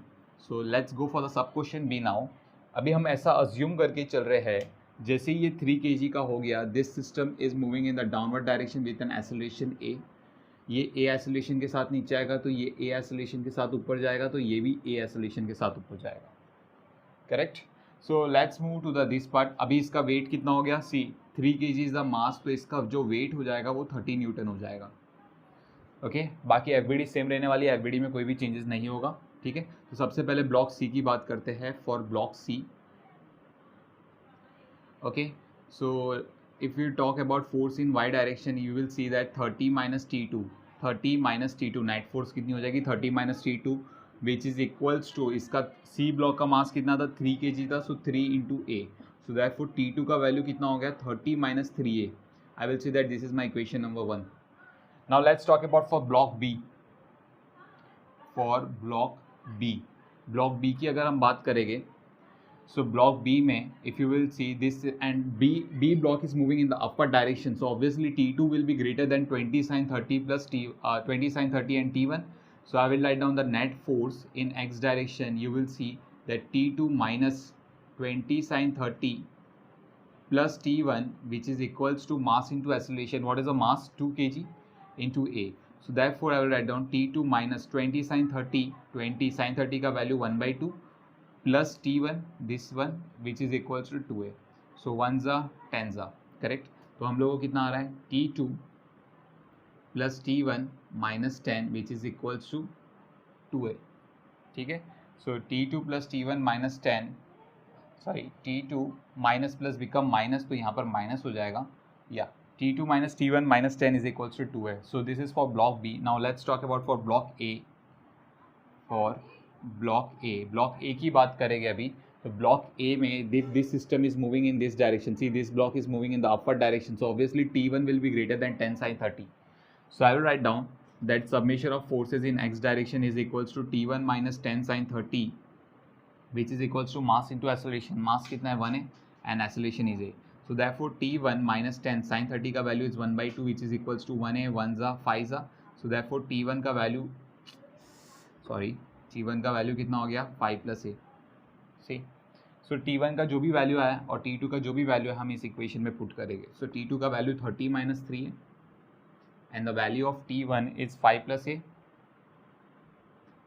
So let's go for the sub question B now. अभी हम ऐसा अज्यूम करके चल रहे हैं जैसे ये 3 kg का हो गया, this system is moving in the downward direction with an acceleration a. ये ए एक्सेलरेशन के साथ नीचे आएगा तो ये ए एक्सेलरेशन के साथ ऊपर जाएगा, तो ये भी ए एक्सेलरेशन के साथ ऊपर जाएगा, correct. So let's move to the this part. अभी इसका वेट कितना हो गया, see 3 kg is the mass, तो इसका जो वेट हो जाएगा वो 30 न्यूटन हो जाएगा, ओके। बाकी एफबीडी सेम रहने वाली है, एफबीडी में कोई भी चेंजेस नहीं होगा, ठीक है। तो सबसे पहले ब्लॉक सी की बात करते हैं। For block C, okay, so if you talk about force in y direction you will see that 30 minus t2 net force कितनी हो जाएगी 30 minus t2 which is equals to, इसका c ब्लॉक का mass कितना था 3 kg था, सो 3 into a, so therefore t2 का value कितना हो गया 30 minus 3a। I will say that this is my equation number 1. Now let's talk about for block b। for block b की अगर हम बात करेंगे, so block B में if you will see this, and B block is moving in the upward direction, so obviously T2 will be greater than 20 sin 30 plus 20 sin 30 and T1. So I will write down the net force in x direction. You will see that T2 minus 20 sin 30 plus T1 which is equals to mass into acceleration. What is the mass? 2 kg into A. So therefore I will write down T2 minus 20 sin 30, 20 sin 30 का value 1/2 plus T1 this one which is equals to 2a, so 1s are 10s are, correct। तो हम लोगों को कितना आ रहा है T2 plus T1 minus 10 which is equals to 2a, ठीक है। so T2 plus T1 minus 10, sorry T2 minus plus become minus, तो यहाँ पर माइनस हो जाएगा, या T2 minus T1 minus 10 is equals to 2a। so this is for block B। now let's talk about for block A। for block A की बात करेंगे अभी, तो ब्लॉक ए में this system is moving in this direction, see this block is moving in the upward direction, so obviously T1 will be greater than 10 sin 30। So I will write down that summation of forces in x direction is equals to T1 minus 10 sin 30 which is equals to mass into acceleration. Mass कितना है 1 है and acceleration is a, so therefore T1 minus 10 sin 30 का value is 1/2 which is equals to 1a 1s are 5s are, so therefore T1 का value, sorry T1 का value कितना हो गया 5 plus a, C. So T1 का जो भी value आया और T2 का जो भी वैल्यू है हम इस इक्वेशन में पुट करेंगे। सो T2 का वैल्यू 30 minus 3 है and the value of T1 is 5 plus a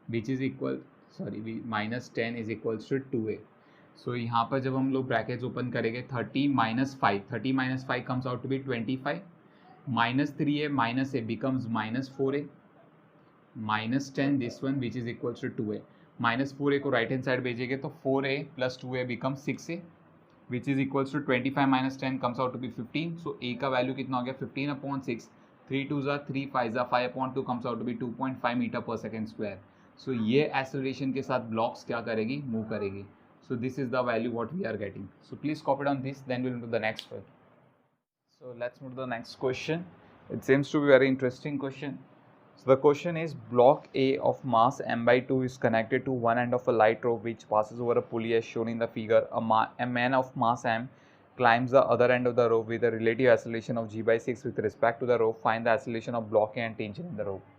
which is equal, sorry minus 10 is equals to 2a। So यहाँ पर जब हम लोग ब्रैकेट्स ओपन करेंगे 30 minus 5 comes out to be 25, minus 3a minus a becomes minus 4a minus 10 this one which is equals to 2a, minus 4a को right hand side भेजेंगे तो 4a plus 2a becomes 6a which is equals to 25 minus 10 comes out to be 15। so a का value कितना हो गया 15/6, 3 2s are 3 5s are 5/2 comes out to be 2.5 metre per second square. So ये acceleration के साथ blocks क्या करेगी, move करेगी। So this is the value what we are getting. So please copy down this, then will move to the next one. So let's move to the next question. It seems to be very interesting question. So the question is, block A of mass m/2 is connected to one end of a light rope which passes over a pulley as shown in the figure. A man of mass m climbs the other end of the rope with a relative acceleration of g/6 with respect to the rope. Find the acceleration of block A and tension in the rope.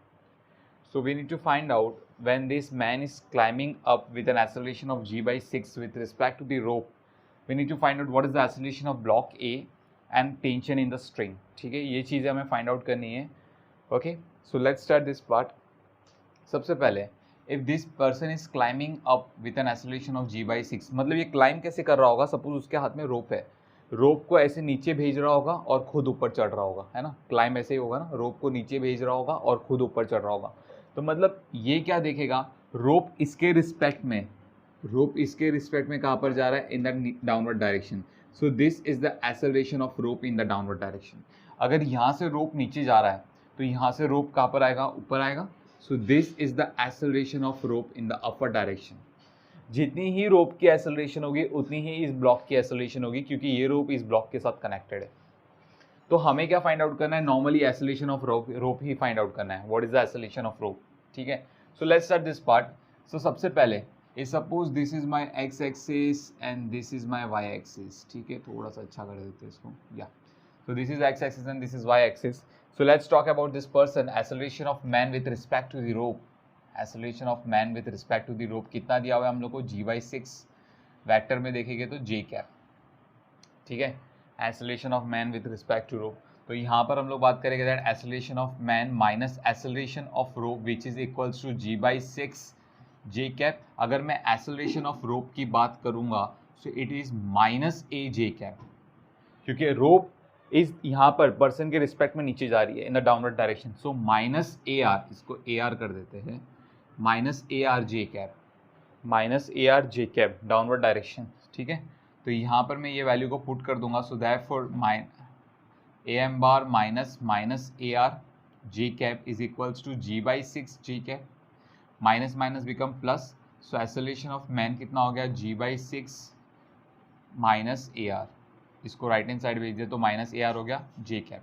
So we need to find out when this man is climbing up with an acceleration of g/6 with respect to the rope. We need to find out what is the acceleration of block A and tension in the string. ठीक है, ये चीज़ें हमें find out करनी है। Okay, so let's start this part. सबसे पहले if this person is climbing up with an acceleration of g/6, मतलब ये climb कैसे कर रहा होगा, सपोज उसके हाथ में रोप है, रोप को ऐसे नीचे भेज रहा होगा और खुद ऊपर चढ़ रहा होगा, है ना। क्लाइंब ऐसे ही होगा ना, रोप को नीचे भेज रहा होगा और खुद ऊपर चढ़ रहा होगा। तो मतलब ये क्या देखेगा, रोप इसके रिस्पेक्ट में कहाँ पर जा रहा है, in the downward direction. So this is the acceleration of rope in the downward direction. अगर यहाँ से रोप नीचे जा रहा है तो यहाँ से रोप कहाँ पर आएगा, ऊपर आएगा। सो this is the acceleration of rope in the upper direction. जितनी ही रोप की एक्सेलरेशन होगी उतनी ही इस ब्लॉक की एक्सेलरेशन होगी, क्योंकि ये रोप इस ब्लॉक के साथ कनेक्टेड है। तो हमें क्या फाइंड आउट करना है, नॉर्मली एक्सेलरेशन ऑफ रोप ही फाइंड आउट करना है। What is the acceleration of rope, ठीक है। So let's start this part. So सबसे पहले suppose this is my x axis and this is my Y axis. ठीक है, थोड़ा सा अच्छा कर देते हैं इसको. या so this is x axis and this is y axis. So let's talk about this person. Acceleration of man with respect to the rope. Acceleration of man with respect to the rope कितना दिया हुआ है हम लोग को? g/6. Vector में देखेंगे तो j कैप. ठीक है, acceleration of man with respect to rope. तो यहाँ पर हम लोग बात करेंगे that acceleration of man minus acceleration of rope which is equals to g/6 j cap. अगर मैं acceleration of rope की बात करूँगा so it is minus a j cap, क्योंकि रोप इस यहाँ पर पर्सन के रिस्पेक्ट में नीचे जा रही है in the downward direction. So minus A R, इसको ए आर कर देते हैं, माइनस ए आर जे कैप, माइनस ए R J cap downward direction. ठीक है, तो यहाँ पर मैं ये वैल्यू को पुट कर दूंगा. So therefore A M bar minus minus A R J cap is equals to g/6 J cap. Minus minus become plus. So acceleration of man कितना हो गया? g/6 माइनस ए आर. इसको right hand side भेज दिया तो minus ए r हो गया जे cap.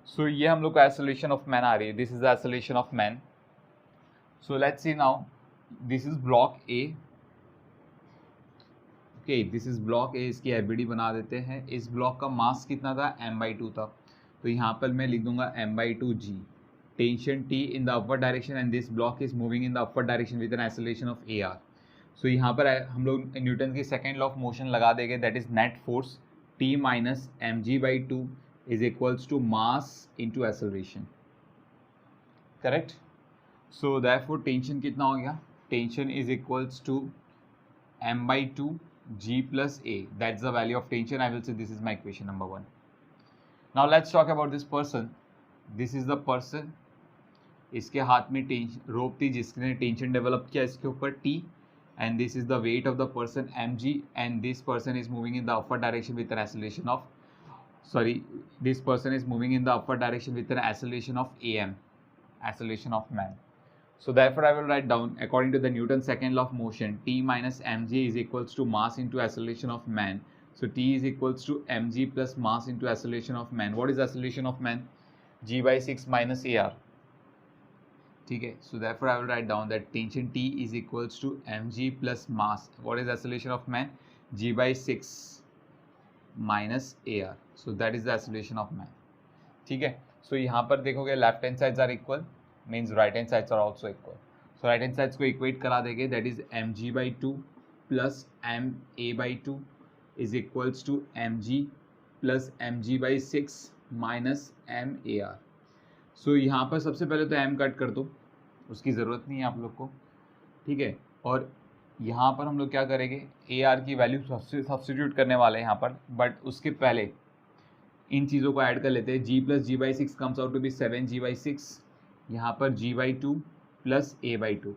सो ये हम लोग का एक्सेलरेशन ऑफ मैन आ रही है. This is the acceleration of man. So let's see now, this is block A. Okay, this is block ए. इसकी एबीडी बना देते हैं. इस ब्लॉक का मास कितना था? m/2 था. तो यहाँ पर मैं लिख दूंगा m/2 g. Tension T in the upward direction and this block is moving in the upward direction with an acceleration of a r. So यहाँ पर हम लोग न्यूटन की सेकेंड लॉ ऑफ मोशन लगा देंगे, that is net force T minus mg/2 is equals to mass into acceleration. Correct? So therefore tension कितना हो गया? Tension is equals to m/2 g plus a. That's the value of tension. I will say this is my equation number 1. Now let's talk about this person. This is the person. इसके हाथ में रोप थी जिसने tension develop किया इसके ऊपर T. And this is the weight of the person mg, and this person is moving in the upward direction with an acceleration of, this person is moving in the upward direction with an acceleration of am, acceleration of man. So therefore I will write down, according to the Newton's second law of motion, T minus mg is equals to mass into acceleration of man. So T is equals to mg plus mass into acceleration of man. What is acceleration of man? g/6 minus ar. ठीक है, so therefore I will write down that tension T is equals to mg plus mass. What is acceleration of man? g/6 minus ar. So that is the acceleration of man. ठीक है, so यहाँ पर देखोगे left hand sides are equal, means right hand sides are also equal. So right hand sides को equate करा देंगे, that is mg/2 plus ma/2 is equals to mg plus mg/6 minus mar. So यहाँ पर सबसे पहले तो m cut कर दो, उसकी ज़रूरत नहीं है आप लोग को. ठीक है, और यहाँ पर हम लोग क्या करेंगे? ए आर की वैल्यू सब्स्टिट्यूट करने वाले हैं यहाँ पर, बट उसके पहले इन चीज़ों को ऐड कर लेते हैं. g plus g/6 comes out to be 7g/6. यहाँ पर g/2 plus a/2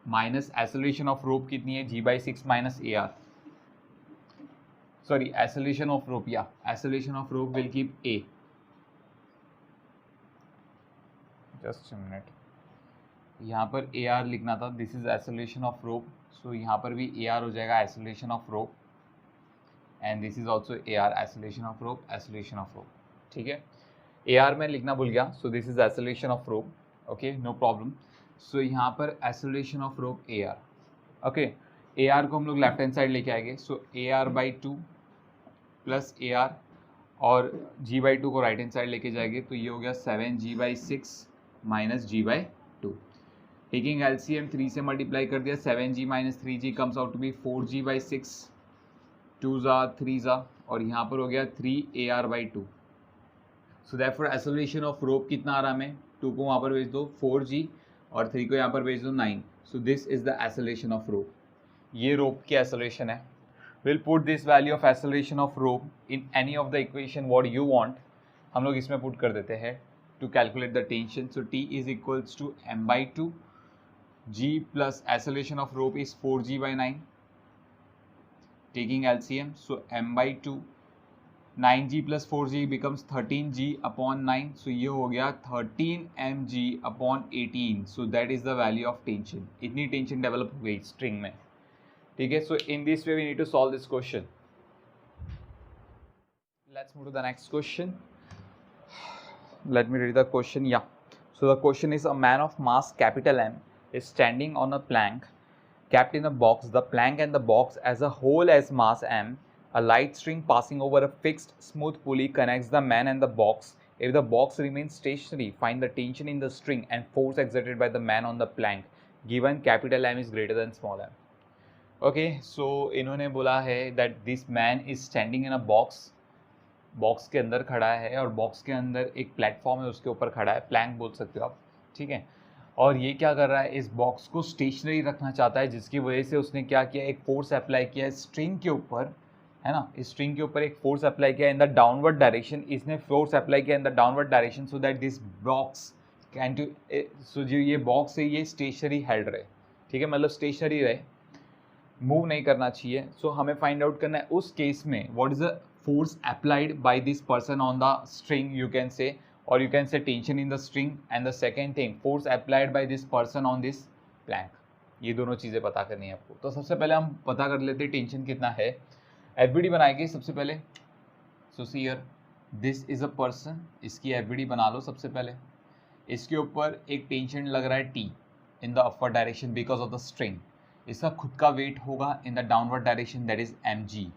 minus acceleration of rope कितनी है? g/6 minus A r. Sorry, acceleration of rope, या acceleration of rope will keep a. Just a minute, यहाँ पर a r लिखना था. This is acceleration of rope. So यहाँ पर भी ए आर हो जाएगा acceleration of rope, and this is also a r acceleration of rope, acceleration of rope. ठीक है, ए आर में लिखना भूल गया. So this is acceleration of rope. Okay, no problem. So यहाँ पर acceleration of rope a r. Okay, a r को हम लोग लेफ्ट हैंड साइड लेके आएंगे. सो ए आर/2 प्लस ए आर, और g/2 को राइट हैंड साइड लेके जाएंगे तो ये हो गया 7g/6 minus g/2. Taking LCM 3 से मल्टीप्लाई कर दिया, 7g minus 3g comes out to be 4g/6, 2 3 और यहाँ पर हो गया 3ar/2. सो दैटफॉर एक्सेलरेशन ऑफ रोप कितना आ रहा है हमें? 2 को वहाँ पर भेज दो 4g और 3 को यहाँ पर भेज दो 9. सो this is the acceleration of रोप. ये रोप की एक्सेलरेशन है. Will put this value of acceleration of rope in any of the equation what you want. हम लोग इसमें पुट कर देते हैं to calculate the tension. So T is equals to m/2 g plus acceleration of rope is 4g/9. Taking LCM, so m/2 9g plus 4g becomes 13g upon 9. So ये हो गया 13 mg upon 18. So that is the value of tension. इतनी tension develop हो गई string में. ठीक है, so in this way we need to solve this question. Let's move to the next question. Let me read the question. Yeah, So the question is, a man of mass capital M is standing on a plank kept in a box. The plank and the box as a whole has mass M. A light string passing over a fixed smooth pulley connects the man and the box. If the box remains stationary, find the tension in the string and force exerted by the man on the plank, given capital M is greater than small m. Okay, so इन्होंने बोला है that this man is standing in a box. Box के अंदर खड़ा है और box के अंदर एक प्लेटफॉर्म है, उसके ऊपर खड़ा है, प्लैंक बोल सकते हो आप, ठीक है। और ये क्या कर रहा है, इस बॉक्स को स्टेशनरी रखना चाहता है, जिसकी वजह से उसने क्या किया, एक फोर्स अप्लाई किया स्ट्रिंग के ऊपर, है ना। इस स्ट्रिंग के ऊपर एक फोर्स अप्लाई किया इन द डाउनवर्ड डायरेक्शन, इसने फोर्स अप्लाई किया in the downward direction so that this box can to, so जो ये बॉक्स है ये स्टेशनरी हेल्ड रहे, ठीक है, मतलब स्टेशनरी रहे, मूव नहीं करना चाहिए। सो हमें फाइंड आउट करना है उस केस में what is the force applied by this person on the string, you can say, or you can say tension in the string, and the second thing force applied by this person on this plank। ये दोनों चीज़ें पता करनी है आपको। तो सबसे पहले हम पता कर लेते हैं टेंशन कितना है। एफबीडी बनाएंगे सबसे पहले। So see here this is a person, इसकी एफबीडी बना लो सबसे पहले। इसके ऊपर एक टेंशन लग रहा है T in the upper direction because of the string. इसका खुद का वेट होगा in the downward direction, that is mg।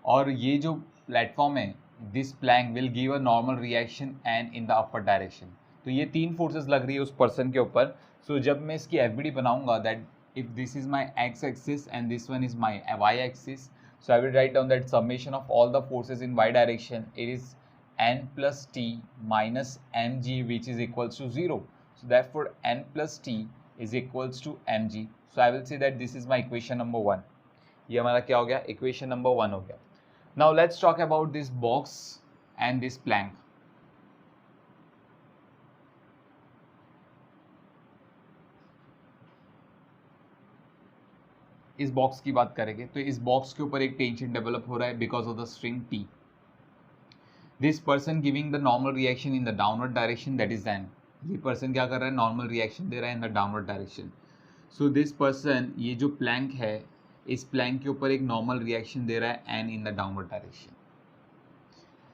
और ये जो प्लेटफॉर्म है, this plank will give a normal reaction and in the upper direction. तो ये तीन फोर्सेस लग रही है उस पर्सन के ऊपर। सो जब मैं इसकी एफबीडी बनाऊंगा, that if this is my X axis and this one is my Y axis, so I will write down that summation of all the forces in Y direction it is n plus t minus mg which is equals to 0. So therefore n plus t is equals to mg. So I will say that this is my equation number 1. ये हमारा क्या हो गया, equation number 1 हो गया। Now let's talk about this box and this plank. इस box की बात करेंगे तो इस बॉक्स के ऊपर एक टेंशन डेवलप हो रहा है because of the string T. This person giving the normal reaction in the downward direction, that is n। ये पर्सन क्या कर रहा है, नॉर्मल रिएक्शन दे रहा है in the downward direction. So this person, ये जो प्लैंक है, इस प्लैंक के ऊपर एक नॉर्मल रिएक्शन दे रहा है n in the downward direction.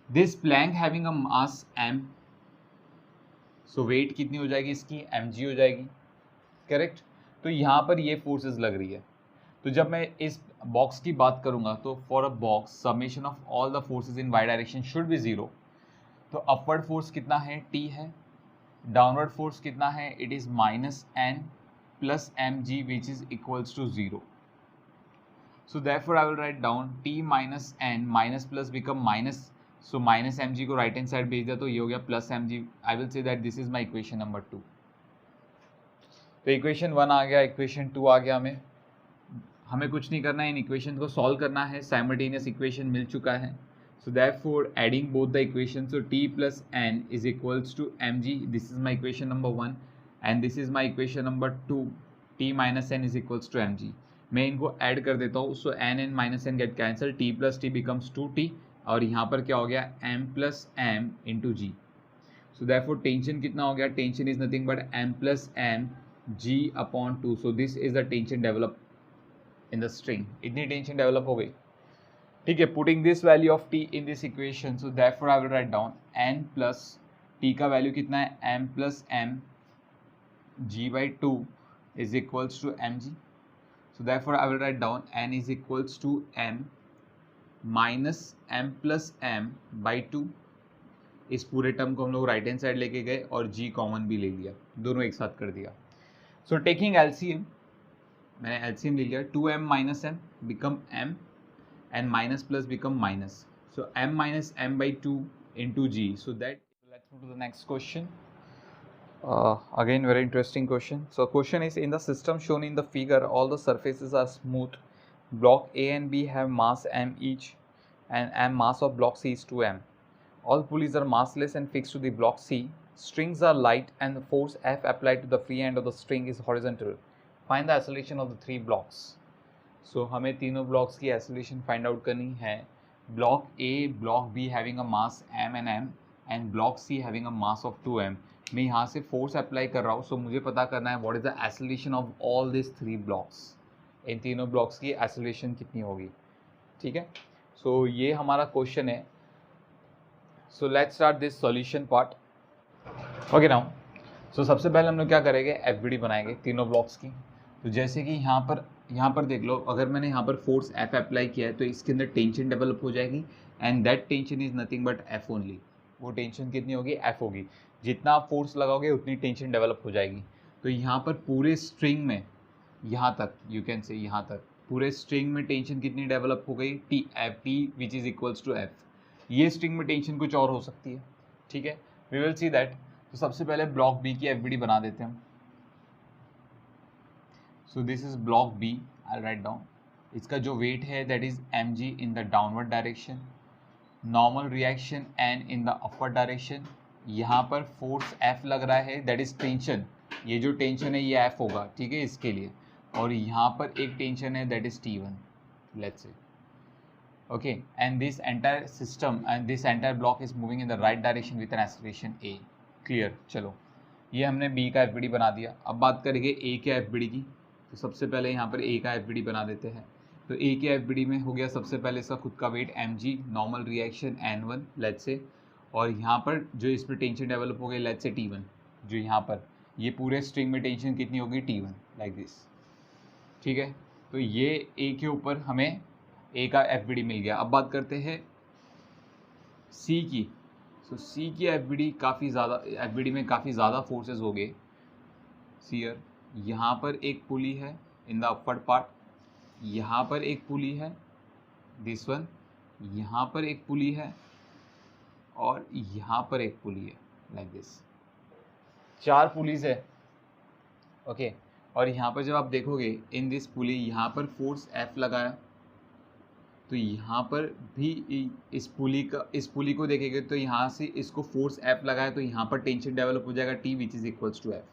This plank having a mass m, so weight कितनी हो जाएगी इसकी, mg हो जाएगी, करेक्ट। तो यहाँ पर ये फोर्सेस लग रही है। तो जब मैं इस बॉक्स की बात करूँगा तो for a box summation of all the forces in Y direction should be 0। तो अपवर्ड फोर्स कितना है, T है। डाउनवर्ड फोर्स कितना है, it is minus n plus mg which is equals to 0। So therefore I will write down T minus n, minus plus become minus, so minus mg को right hand side भेज दिया तो ये हो गया plus mg। I will say that this is my equation number 2। तो equation 1 आ गया, equation 2 आ गया। हमें कुछ नहीं करना है, इन equation को solve करना है, simultaneous equation मिल चुका है। So therefore adding both the equations, so T plus n is equals to mg, this is my equation number 1 and this is my equation number 2, T minus n is equals to mg। मैं इनको add कर देता हूँ, so n n minus n get cancel, T plus T becomes 2t और यहाँ पर क्या हो गया, m plus m into g. So therefore tension कितना हो गया, tension is nothing but m plus M g upon 2। So this is the tension develop in the string. इतनी टेंशन डेवलप हो गई, ठीक है। Putting this value of t in this equation, so therefore I will write down n plus t का value कितना है, m plus M G by 2 is equals to M G. So therefore I will write down n is equals to m minus m plus m by 2। इस पूरे term को हम लोग right hand side लेके गए और g कॉमन भी ले लिया, दोनों एक साथ कर दिया। सो टेकिंग LCM, मैंने LCM ले लिया, 2m minus m become m and minus plus become minus, so m minus m by 2 into g। So that, let's move to the next question। Again very interesting question। So question is, in the system shown in the figure all the surfaces are smooth, block A and B have mass m each and m mass of block C is 2m. All pulleys are massless and fixed to the block C. Strings are light and the force F applied to the free end of the string is horizontal. Find the acceleration of the 3 blocks. So हमें तीनों blocks की acceleration find out करनी है। Block A, block B having a mass m and block C having a mass of 2m। मैं यहाँ से force apply कर रहा हूँ, सो मुझे पता करना है what is the acceleration of all this 3 blocks. इन तीनों ब्लॉक्स की एक्सेलरेशन कितनी होगी, ठीक है। सो ये हमारा क्वेश्चन है। So let's start this solution part. Okay now so सबसे पहले हम लोग क्या करेंगे, एफबीडी बनाएंगे तीनों ब्लॉक्स की। तो जैसे कि यहाँ पर देख लो, अगर मैंने यहाँ पर फोर्स एफ अप्लाई किया है तो इसके अंदर टेंशन डेवलप हो जाएगी, and that tension is nothing but F only. वो टेंशन कितनी होगी, एफ होगी। जितना आप फोर्स लगाओगे उतनी टेंशन डेवलप हो जाएगी। तो यहाँ पर पूरे स्ट्रिंग में, यहाँ तक यू कैन से, यहाँ तक पूरे स्ट्रिंग में टेंशन कितनी डेवलप हो गई, T F, T which is equals to F. ये स्ट्रिंग में टेंशन कुछ और हो सकती है, ठीक है, वी विल सी दैट। तो सबसे पहले ब्लॉक बी की एफबीडी बना देते हैं हम। So this is block B, I write down. इसका जो वेट है that is M G in the downward direction, normal reaction N in the upward direction. यहाँ पर फोर्स एफ लग रहा है, दैट इज टेंशन। ये जो टेंशन है ये एफ होगा, ठीक है, इसके लिए। और यहाँ पर एक टेंशन है that is T1, let's say, okay. And this entire system and this entire block is moving in the right direction with an acceleration a। Clear. चलो, ये हमने बी का एफबीडी बना दिया। अब बात करेंगे ए के एफबीडी की। तो सबसे पहले यहाँ पर ए का एफबीडी बना देते हैं। तो ए के एफबीडी में हो गया सबसे पहले इसका खुद का weight mg, normal reaction n1 let's say, और यहाँ पर जो इस पर टेंशन डेवलप हो गई लेट्स से T1। जो यहाँ पर ये पूरे स्ट्रिंग में टेंशन कितनी होगी, T1, लाइक दिस, ठीक है। तो ये ए के ऊपर हमें ए का एफबीडी मिल गया। अब बात करते हैं सी की। तो सी की एफबीडी काफ़ी ज़्यादा, एफबीडी में काफ़ी ज़्यादा फोर्सेस हो गए। सीयर, यहाँ पर एक पुली है इन द अपवर्ड पार्ट, यहाँ पर एक पुली है दिस वन, यहाँ पर एक पुली है, और यहाँ पर एक पुली है लाइक दिस। 4 पुलीज है, ओके। और यहाँ पर जब आप देखोगे इन दिस पुली, यहाँ पर फोर्स एफ लगाया, तो यहाँ पर भी इस पुली को देखेंगे तो यहाँ से इसको फोर्स एफ लगाया तो यहाँ पर टेंशन डेवलप हो जाएगा T which is equals to F.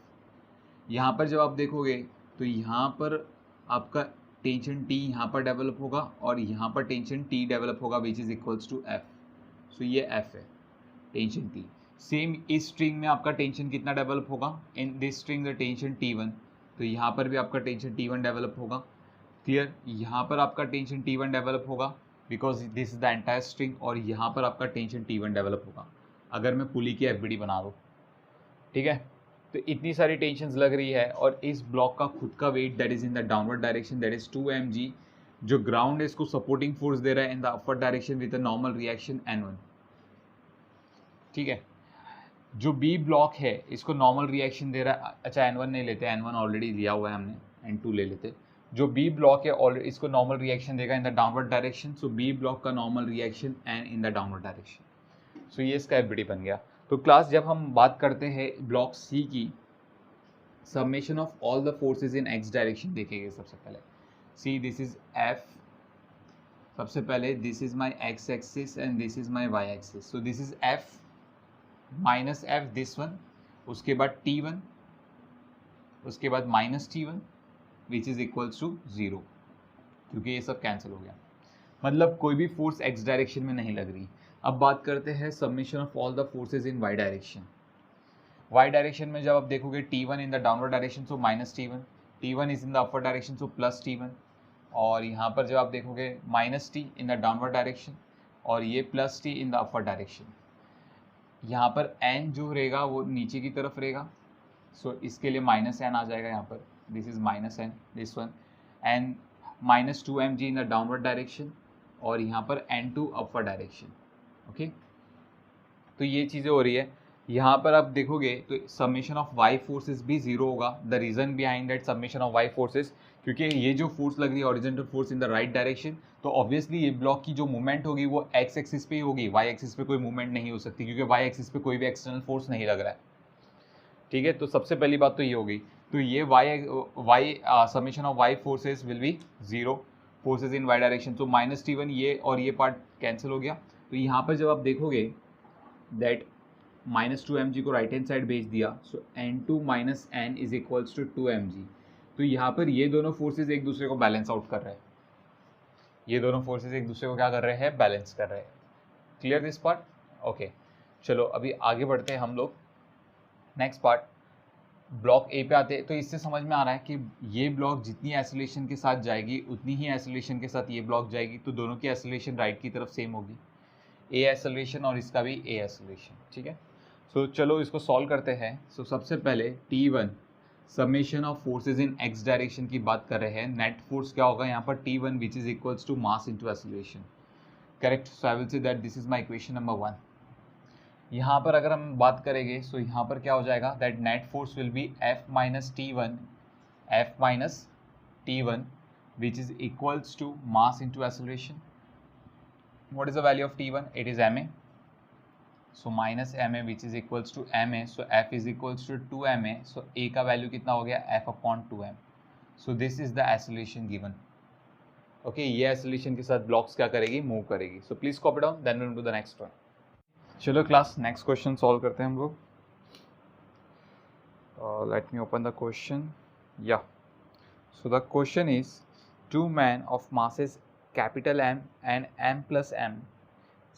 यहाँ पर जब आप देखोगे तो यहाँ पर आपका टेंशन टी यहाँ पर डेवलप होगा, और यहाँ पर टेंशन टी डेवलप होगा which is equals to F. So ये एफ है टेंशन टी। सेम इस स्ट्रिंग में आपका टेंशन कितना डेवलप होगा, in this string the tension T1, तो यहाँ पर भी आपका टेंशन T1 डेवलप होगा। क्लियर। यहाँ पर आपका टेंशन T1 डेवलप होगा because this is the entire string, और यहाँ पर आपका टेंशन T1 डेवलप होगा अगर मैं पुली की एफबीडी बना दूँ, ठीक है। तो इतनी सारी टेंशन्स लग रही है, और इस ब्लॉक का खुद का weight that is in the downward direction that is 2mg। जो ग्राउंड है इसको सपोर्टिंग फोर्स दे रहा है in the upward direction with a normal reaction n1, ठीक है। जो बी ब्लॉक है इसको नॉर्मल रिएक्शन दे रहा है, अच्छा n1 नहीं लेते, n1 ऑलरेडी लिया हुआ है हमने, n2 ले लेते। जो बी ब्लॉक है ऑलरेडी इसको नॉर्मल रिएक्शन देगा in the downward direction, so B block का normal reaction n in the downward direction. So ये इसका एफबीडी बन गया। तो क्लास जब हम बात करते हैं ब्लॉक सी की, summation of all the forces in x direction देखेंगे। सबसे पहले सी दिस इज एफ, सबसे पहले this is my x axis and this is my Y axis. So this is F minus F this one, उसके बाद T1, उसके बाद minus T1 which is equals to 0, क्योंकि ये सब कैंसिल हो गया, मतलब कोई भी फोर्स एक्स डायरेक्शन में नहीं लग रही। अब बात करते हैं submission of all the forces in Y direction. Y direction में जब आप देखोगे T1 in the downward direction so minus T1, T1 is in the upward direction so plus T1, और यहाँ पर जब आप देखोगे minus T in the downward direction, और ये plus T in the upward direction. यहाँ पर n जो रहेगा वो नीचे की तरफ रहेगा, सो इसके लिए माइनस n आ जाएगा यहाँ पर, this is minus n this one, and minus 2mg in the downward direction, और यहाँ पर n2 अपवर्ड डायरेक्शन, ओके। तो ये चीज़ें हो रही है। यहाँ पर आप देखोगे तो समेशन ऑफ वाई फोर्सेस भी 0 होगा। The reason behind that summation of Y forces, क्योंकि ये जो फोर्स लग रही है horizontal force in the right direction, तो ऑब्वियसली ये ब्लॉक की जो मूवमेंट होगी वो एक्स एक्सिस पे ही होगी, वाई एक्सिस पे कोई मूवमेंट नहीं हो सकती, क्योंकि वाई एक्सिस पे कोई भी एक्सटर्नल फोर्स नहीं लग रहा है, ठीक है। तो सबसे पहली बात तो ये हो गई। तो ये Y summation of Y forces will be 0, forces in Y direction, तो माइनस T1 ये और ये पार्ट कैंसिल हो गया। तो यहाँ पर जब आप देखोगे दैट माइनस 2mg को राइट हैंड साइड भेज दिया, so n2 minus n is equals to 2mg। तो यहाँ पर ये दोनों फोर्सेज एक दूसरे को बैलेंस आउट कर रहे हैं, ये दोनों फोर्सेज एक दूसरे को क्या कर रहे हैं, बैलेंस कर रहे हैं। Clear this part, okay. चलो अभी आगे बढ़ते हैं हम लोग नेक्स्ट पार्ट, ब्लॉक ए पे आते हैं। तो इससे समझ में आ रहा है कि ये ब्लॉक जितनी एसिलेशन के साथ जाएगी उतनी ही एसिलेशन के साथ ये ब्लॉक जाएगी, तो दोनों की एसिलेशन राइट की तरफ सेम होगी, ए एसिलेशन और इसका भी ए एसिलेशन, ठीक है। सो चलो इसको सॉल्व करते हैं। सो सबसे पहले T1 summation of forces in x direction की बात कर रहे हैं। नेट फोर्स क्या होगा यहाँ पर T1 which is equals to mass into acceleration. Correct. So I will say that this is my equation number 1। यहाँ पर अगर हम बात करेंगे सो यहाँ पर क्या हो जाएगा that net force will B F minus T1 which is equals to mass into acceleration. What is the value of T1? It is ma. So minus ma which is equals to ma. So F is equals to 2ma. So a का value कितना हो गया F upon 2m. So this is the acceleration given. Okay, ये acceleration के साथ blocks क्या करेगी move करेगी. So please copy down. Then we'll do the next one. चलो class next question solve करते हैं हम लोग. Let me open the question. Yeah. So the question is, two men of masses capital M and M plus M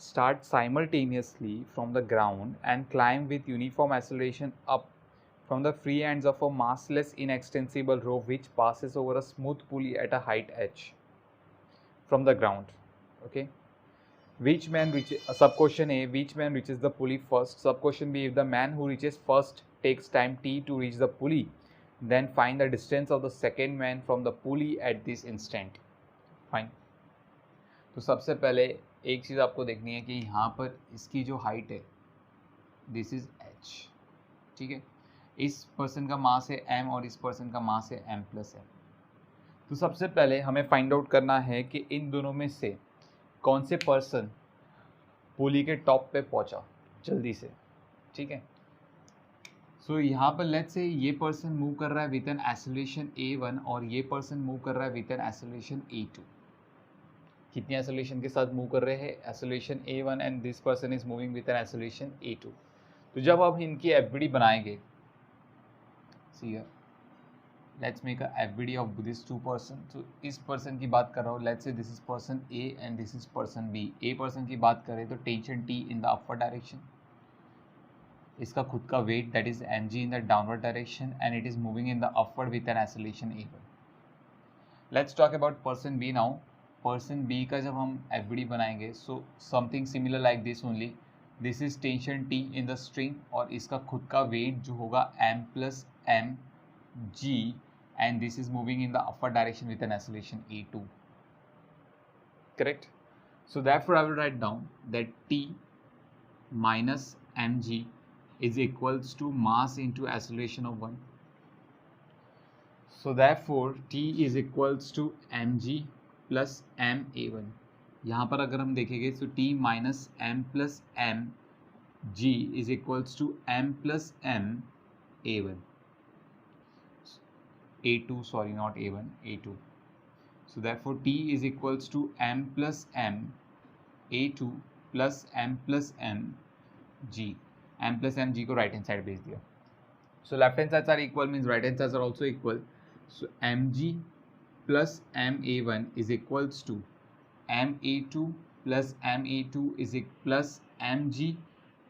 start simultaneously from the ground and climb with uniform acceleration up from the free ends of a massless inextensible rope which passes over a smooth pulley at a height h from the ground. Okay. Which man reaches, sub question A, which man reaches the pulley first? Sub question B, if the man who reaches first takes time t to reach the pulley, then find the distance of the second man from the pulley at this instant. Fine. तो सबसे पहले एक चीज़ आपको देखनी है कि यहाँ पर इसकी जो हाइट है दिस इज h, ठीक है। इस पर्सन का मास है m और इस पर्सन का मास है m प्लस m। तो सबसे पहले हमें फाइंड आउट करना है कि इन दोनों में से कौन से पर्सन पुली के टॉप पे पहुँचा जल्दी से, ठीक है। सो यहाँ पर लेट्स से ये पर्सन मूव कर रहा है विद एन एक्सेलरेशन a1 और ये पर्सन मूव कर रहा है विद एन एक्सेलरेशन a2। कितनी एक्सेलरेशन के साथ मूव कर रहे हैं? Acceleration a1 and this person is moving with an acceleration a2। तो जब आप इनकी एफबीडी बनाएंगे, see let's make a FBD of this two person. तो इस पर्सन की बात कर रहा हूँ, let's say this is person a and this is person b। a person की बात करें तो tension t in the upward direction, इसका खुद का weight that is mg in the downward direction and it is moving in the upward with an acceleration a1। Let's talk about person b now. Person b का जब हम FBD बनाएंगे so something similar like this only. This is tension t in the string और इसका खुद का wait जो होगा m plus m g and this is moving in the upward direction with an acceleration a2। Correct. So therefore I will write down that t minus mg is equals to mass into acceleration of 1. So therefore t is equals to mg plus ma1। यहाँ पर अगर हम देखेंगे तो t minus m plus m g is equals to m plus m a1 a2, sorry not a1 a2। So therefore t is equals to m plus m a2 plus m plus m g। m plus m g को right hand side भेज दिया। So left hand sides are equal means right hand sides are also equal. So mg plus ma1 is equals to ma2 plus ma2 is plus mg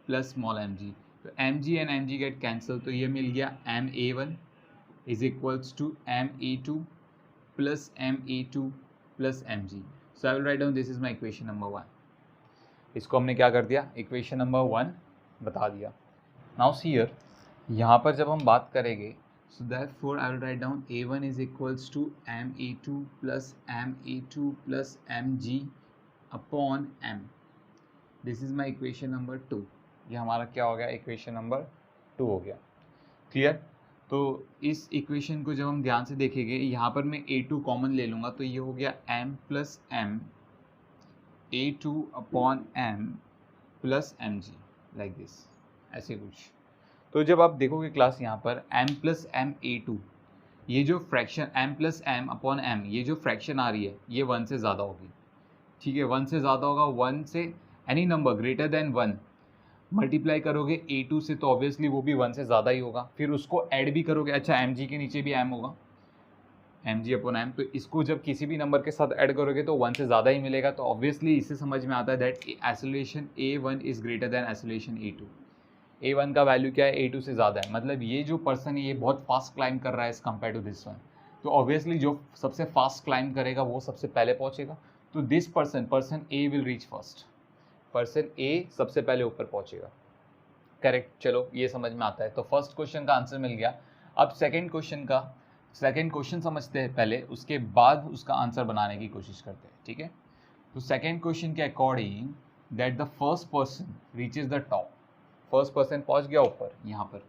plus small mg। तो mg and mg get cancel, तो ये मिल गया ma1 is equals to ma2 plus ma2 plus mg। So I will write down this is my equation number 1। इसको हमने क्या कर दिया, इक्वेशन नंबर 1 बता दिया। नाउ सी हियर, यहाँ पर जब हम बात करेंगे सो therefore I will write down a1 is equals to ma2 plus ma2 plus mg upon m। This is my equation number 2। ये हमारा क्या हो गया, इक्वेशन नंबर 2 हो गया। क्लियर। तो इस इक्वेशन को जब हम ध्यान से देखेंगे, यहाँ पर मैं a2 कॉमन ले लूँगा तो ये हो गया m plus m a2 upon m plus mg like this, ऐसे कुछ। तो जब आप देखोगे क्लास यहाँ पर m प्लस m a2, ये जो fraction m plus m upon m, ये जो फ्रैक्शन आ रही है ये 1 से ज़्यादा होगी, ठीक है। 1 से ज़्यादा होगा, 1 से any number greater than 1 multiply करोगे a2 से तो ऑब्वियसली वो भी 1 से ज़्यादा ही होगा। फिर उसको ऐड भी करोगे, अच्छा mg के नीचे भी m होगा, mg अपॉन m, तो इसको जब किसी भी नंबर के साथ ऐड करोगे तो 1 से ज़्यादा ही मिलेगा। तो ऑब्वियसली इससे समझ में आता है that acceleration a1 is greater than acceleration a2। a1 का वैल्यू क्या है, a2 से ज़्यादा है, मतलब ये जो पर्सन है ये बहुत फास्ट क्लाइंब कर रहा है as compare to this one. तो ऑब्वियसली जो सबसे फास्ट क्लाइंब करेगा वो सबसे पहले पहुँचेगा। तो this person a will reach first, person a सबसे पहले ऊपर पहुँचेगा। करेक्ट, चलो ये समझ में आता है। तो फर्स्ट क्वेश्चन का आंसर मिल गया। अब सेकंड क्वेश्चन समझते हैं पहले, उसके बाद उसका आंसर बनाने की कोशिश करते हैं, ठीक है। तो सेकंड क्वेश्चन के according that the first person reaches the top, first person पहुंच गया ऊपर, यहाँ पर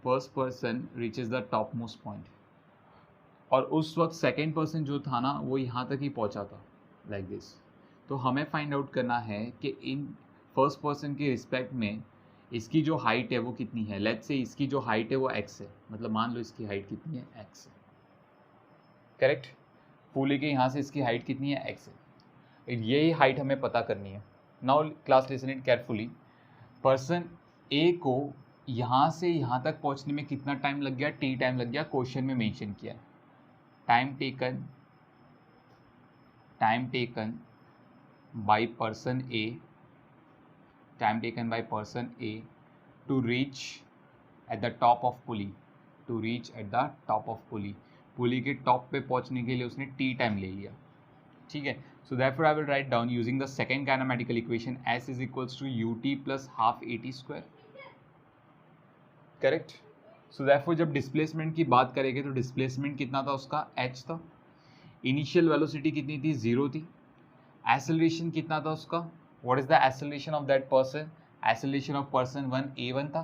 first person reaches the top most point, और उस वक्त सेकंड पर्सन जो था ना वो यहाँ तक ही पहुँचा था, लाइक दिस। तो हमें फाइंड आउट करना है कि इन फर्स्ट पर्सन के रिस्पेक्ट में इसकी जो हाइट है वो कितनी है। लेट्स से इसकी जो हाइट है वो x है, मतलब मान लो इसकी हाइट कितनी है, x है, करेक्ट। पुली के यहाँ से इसकी हाइट कितनी है, x है। यही हाइट हमें पता करनी है। Now class listen it carefully. Person A को यहाँ से यहाँ तक पहुँचने में कितना टाइम लग गया, t टाइम लग गया, क्वेश्चन में मेंशन किया है। Time taken by person A, time taken by person A to reach at the top of pulley, to reach at the top of pulley, पुली के टॉप पे पहुंचने के लिए उसने t टाइम ले लिया, ठीक है। सो therefore I will write down using the second kinematical equation s is equals to ut plus half at square, correct. So therefore जब डिस्प्लेसमेंट की बात करेंगे तो डिस्प्लेसमेंट कितना था उसका, h था। इनिशियल वेलोसिटी कितनी थी, 0 थी। एक्सेलरेशन कितना था उसका, what is the acceleration of that person, acceleration of person 1 a1 था,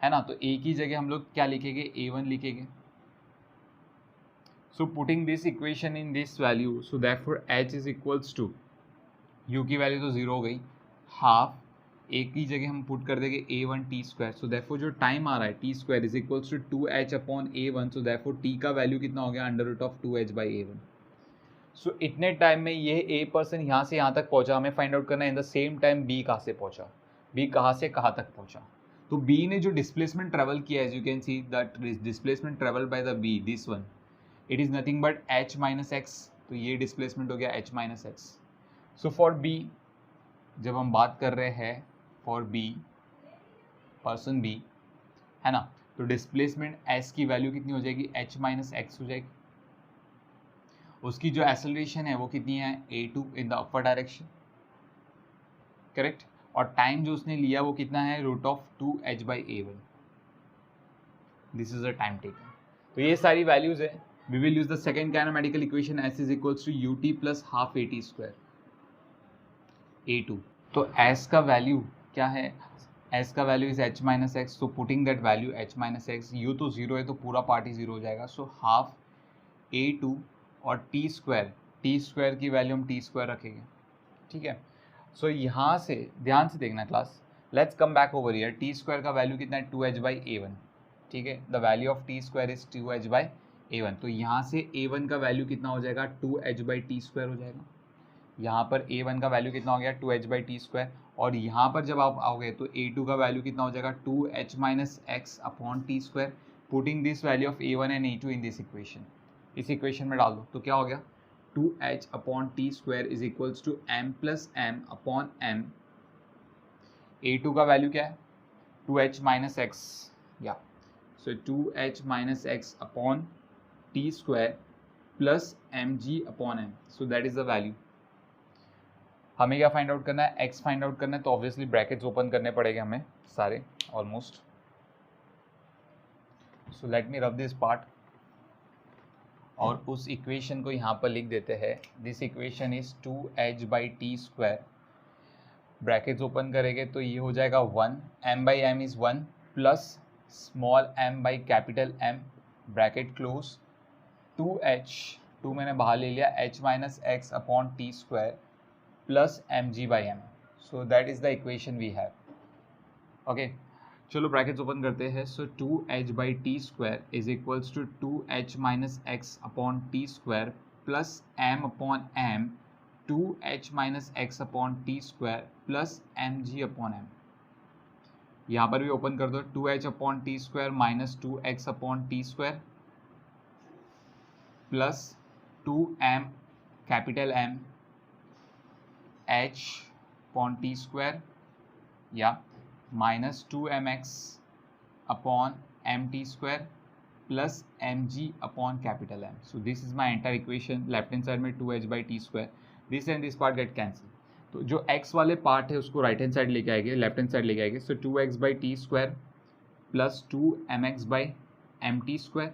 है ना। तो a की जगह हम लोग क्या लिखेंगे, a1 लिखेंगे। So putting this equation in this value, so therefore h is equals to, u की वैल्यू तो 0 हो गई, हाफ a की जगह हम पुट कर देंगे a1 t square. So therefore जो टाइम आ रहा है t square is equals to 2h upon a1। So therefore t का वैल्यू कितना हो गया, under root of 2h by a1। So इतने टाइम में ये ए पर्सन यहाँ से यहाँ तक पहुँचा, हमें फाइंड आउट करना है in the same time B कहाँ से पहुँचा, बी कहाँ से कहाँ तक पहुँचा। तो बी ने जो डिस्प्लेसमेंट ट्रेवल किया, as you can see that displacement travel by the B, this one, it is nothing but h minus X. तो ये डिस्प्लेसमेंट हो गया h minus X. So for B, जब हम बात कर रहे हैं फॉर बी, पर्सन बी, है ना, तो डिस्प्लेसमेंट s की वैल्यू कितनी हो जाएगी, h माइनस एक्स हो जाएगी। उसकी जो एक्सेलरेशन है वो कितनी है, a2 in the upper direction, correct. और टाइम जो उसने लिया वो कितना है, root of 2h by a1। This is the time taken. तो ये सारी वैल्यूज है। We will use the second kinematical equation s is equals to ut plus half at square a2। तो s का वैल्यू क्या है, s का value is h minus X. So putting that value h minus X, u तो 0 है तो पूरा part ही 0 हो जाएगा। सो हाफ a2 और टी स्क्वायर की वैल्यू हम टी स्क्वायर रखेंगे, ठीक है। सो यहाँ से ध्यान से देखना class, let's come back over here. T square का वैल्यू कितना है, 2h बाई a1, ठीक है। The value of T square is 2h by a1। तो यहाँ से a1 का वैल्यू कितना हो जाएगा, 2h बाई टी स्क्वायर हो जाएगा। यहाँ पर a1 का वैल्यू कितना हो गया, 2h बाई टी स्क्वायर। और यहाँ पर जब आप आओगे तो a2 का वैल्यू कितना हो जाएगा, 2h minus x upon T square. Putting this value of a1 and a2 in this equation, इस इक्वेशन में डाल दो तो क्या हो गया, 2h upon T square is equals to m plus m upon m. a2 का वैल्यू क्या है, 2h माइनस एक्स, या so 2h minus x upon T square plus M g upon m. So that is the value. हमें क्या find out करना है, x find out करना है। तो ऑब्वियसली ब्रैकेट्स ओपन करने पड़ेंगे हमें सारे, almost. So let me rub this part, और उस इक्वेशन को यहाँ पर लिख देते हैं। This equation is 2h by T square, brackets open करेंगे तो ये हो जाएगा 1, m by m is 1 plus small m by capital M, bracket close, 2 मैंने बाहर ले लिया, h minus x upon T square plus M G by m. So that is the equation we have, okay. चलो brackets open करते हैं। So 2h by T square is equals to 2h minus x upon T square plus m upon m, 2h minus x upon T square plus M g upon m. यहाँ पर भी open कर दो, 2h upon T square minus 2x upon T square plus 2m capital M h upon T square, या minus 2mx upon m T square plus M g upon capital M। So this is my entire equation. Left hand side में 2h by T square, this and this part get cancel. तो जो x वाले part है उसको right hand side लेके आएंगे, left hand side लेके आएंगे। सो 2x/t² plus 2mx/mt²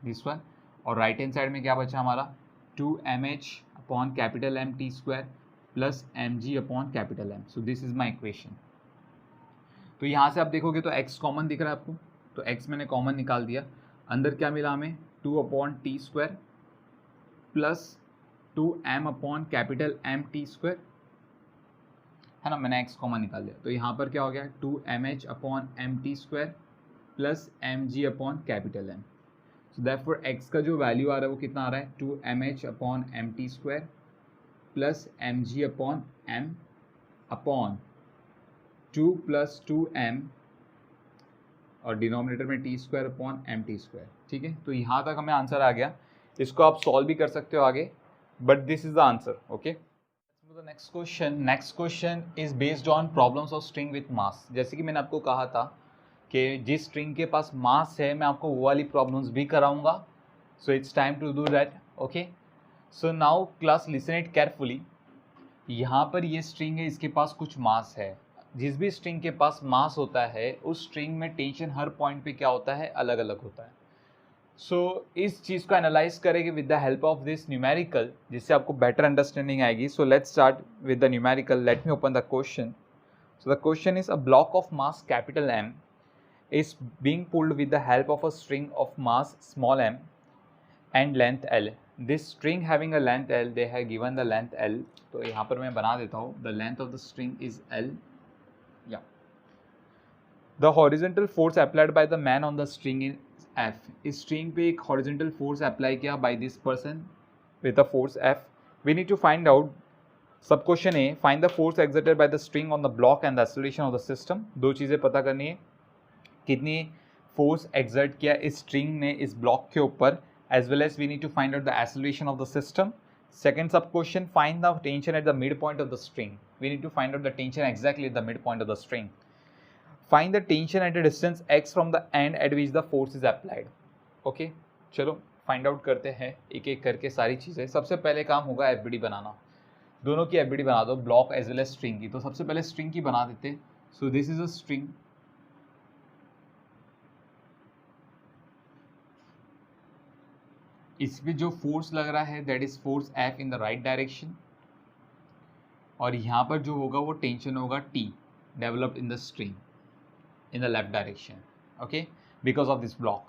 this one, और राइट हैंड साइड में क्या बचा हमारा 2mh/M plus mg/M। So this is my equation. तो यहाँ से आप देखोगे तो x कॉमन दिख रहा है आपको, तो x मैंने कॉमन निकाल दिया। अंदर क्या मिला हमें 2/t² प्लस 2m/MT² है ना, मैंने x कॉमन निकाल दिया। तो यहाँ पर क्या हो गया 2mh/MT² plus mg/M। So therefore x का जो वैल्यू आ रहा है वो कितना आ रहा है 2mh/MT² plus mg/M upon 2 plus 2m और डिनोमिनेटर में t²/MT²। ठीक है, तो यहाँ तक हमें आंसर आ गया। इसको आप सॉल्व भी कर सकते हो आगे, but this is the answer. Okay, next question is based on problems of string with mass. जैसे कि मैंने आपको कहा था कि जिस स्ट्रिंग के पास मास है मैं आपको वो वाली प्रॉब्लम्स भी कराऊंगा। So it's time to do that. Okay, so now class listen it carefully. यहाँ पर ये स्ट्रिंग है, इसके पास कुछ मास है। जिस भी स्ट्रिंग के पास मास होता है उस स्ट्रिंग में टेंशन हर पॉइंट पे क्या होता है, अलग अलग होता है। सो इस चीज़ को एनालाइज करेंगे with the help of this numerical, जिससे आपको बेटर अंडरस्टैंडिंग आएगी। सो let's start with the numerical. Let me open the question. So the question is a block of mass capital M is being pulled with the help of a string of mass small m and length L. This string having a length L, they have given the length L. तो यहाँ पर मैं बना देता हूँ, the length of the string is L. Yeah. The horizontal force applied by the man on the string is F. इस string पे एक horizontal force apply किया by this person with the force F. We need to find out. Sub question A, find the force exerted by the string on the block and the acceleration of the system. दो चीज़ें पता करनी है, कितनी force exert किया इस string ने इस ब्लॉक के ऊपर, as well as we need to find out the acceleration of the system. Second sub question, find the tension at the mid point of the string. We need to find out the tension exactly at the mid point of the string. Find the tension at a distance x from the end at which the force is applied. Okay, चलो find out करते हैं एक एक करके सारी चीज़ें। सबसे पहले काम होगा एफबीडी बनाना। दोनों की एफबीडी बना दो, block as well as string की। तो सबसे पहले स्ट्रिंग की बना देते। So this is a string. इसमें जो फोर्स लग रहा है that is force F in the right direction, और यहाँ पर जो होगा वो टेंशन होगा T developed in the string in the left direction. Okay, because of this block.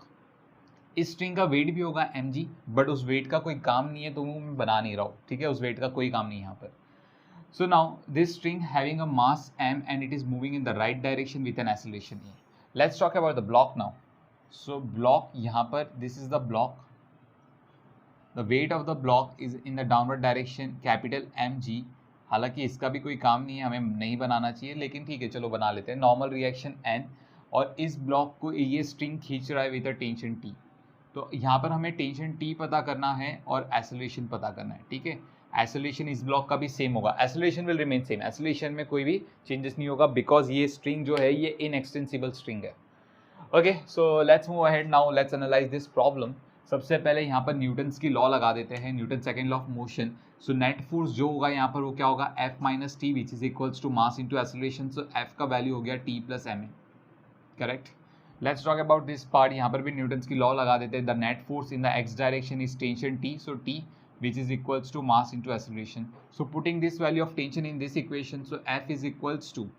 इस स्ट्रिंग का वेट भी होगा mg, बट उस वेट का कोई काम नहीं है तो वो मैं बना नहीं रहा हूँ। ठीक है, उस वेट का कोई काम नहीं है यहाँ पर। So now this string having a mass m and it is moving in the right direction with an acceleration e. Let's talk about the block now. So block यहाँ पर, this is the block, the weight of the block is in the downward direction capital mg। हालांकि इसका भी कोई काम नहीं है, हमें नहीं बनाना चाहिए, लेकिन ठीक है चलो बना लेते हैं। नॉर्मल रिएक्शन n, और इस ब्लॉक को ये स्ट्रिंग खींच रहा है विद अ टेंशन t। तो यहाँ पर हमें टेंशन t पता करना है और एक्सेलरेशन पता करना है। ठीक है, एक्सेलरेशन इस ब्लॉक का भी सेम होगा, acceleration will remain same, acceleration में कोई भी चेंजेस नहीं होगा बिकॉज ये स्ट्रिंग जो है ये इनएक्सटेंसिबल स्ट्रिंग है। Okay, so let's move ahead now, let's analyse this problem. सबसे पहले यहाँ पर न्यूटन्स की लॉ लगा देते हैं, Newton second law of motion. So net force जो होगा यहाँ पर वो क्या होगा F minus T which is equals to mass into acceleration. So F का वैल्यू हो गया T plus ma। Correct, let's talk about this part. यहाँ पर भी न्यूटन्स की लॉ लगा देते हैं। The net force in the x direction is tension T, so T which is equals to mass into acceleration. So putting this value of tension in this equation, so F is equals to,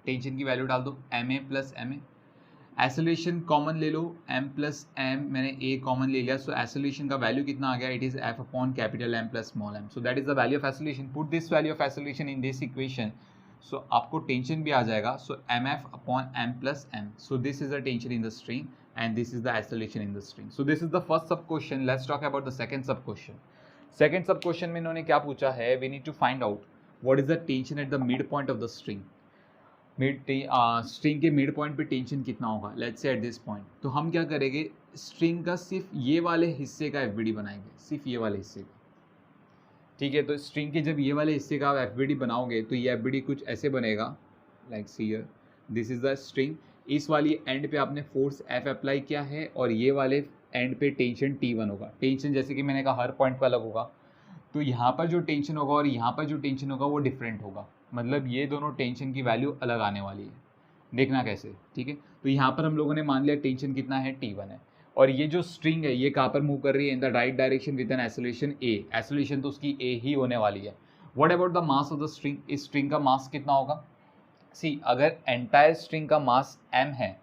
tension की value डाल दो ma plus ma। Acceleration common ले लो, m plus m, मैंने a common ले लिया। So acceleration का value कितना आ गया, it is f upon capital M plus small m। So that is the value of acceleration. Put this value of acceleration in this equation, so आपको tension भी आ जाएगा। सो mf upon m plus m। So this is the tension in the string and this is the acceleration in the string. So this is the first sub question. Let's talk about the second sub question. Second sub question में इन्होंने क्या पूछा है, we need to find out what is the tension at the mid point of the string. String के mid point पे tension कितना होगा, let's say at this point. तो हम क्या करेंगे, स्ट्रिंग का सिर्फ ये वाले हिस्से का एफबीडी बनाएंगे, सिर्फ ये वाले हिस्से का। ठीक है, तो स्ट्रिंग के जब ये वाले हिस्से का आप एफबीडी बनाओगे तो ये एफबीडी कुछ ऐसे बनेगा, like C here, this is the string. इस वाली एंड पे आपने फोर्स F अप्लाई किया है और ये वाले एंड पे टेंशन T1 होगा। टेंशन जैसे कि मैंने कहा हर पॉइंट पर अलग होगा। तो यहाँ पर जो टेंशन होगा और यहाँ पर जो टेंशन होगा वो डिफरेंट होगा, मतलब ये दोनों टेंशन की वैल्यू अलग आने वाली है। देखना कैसे, ठीक है। तो यहाँ पर हम लोगों ने मान लिया टेंशन कितना है, T1 है, और ये जो स्ट्रिंग है ये कहाँ पर मूव कर रही है, in the right direction with an acceleration A। Acceleration तो उसकी A ही होने वाली है। What about the mass of the string, इस स्ट्रिंग का मास कितना होगा। सी अगर एंटायर स्ट्रिंग का मास m है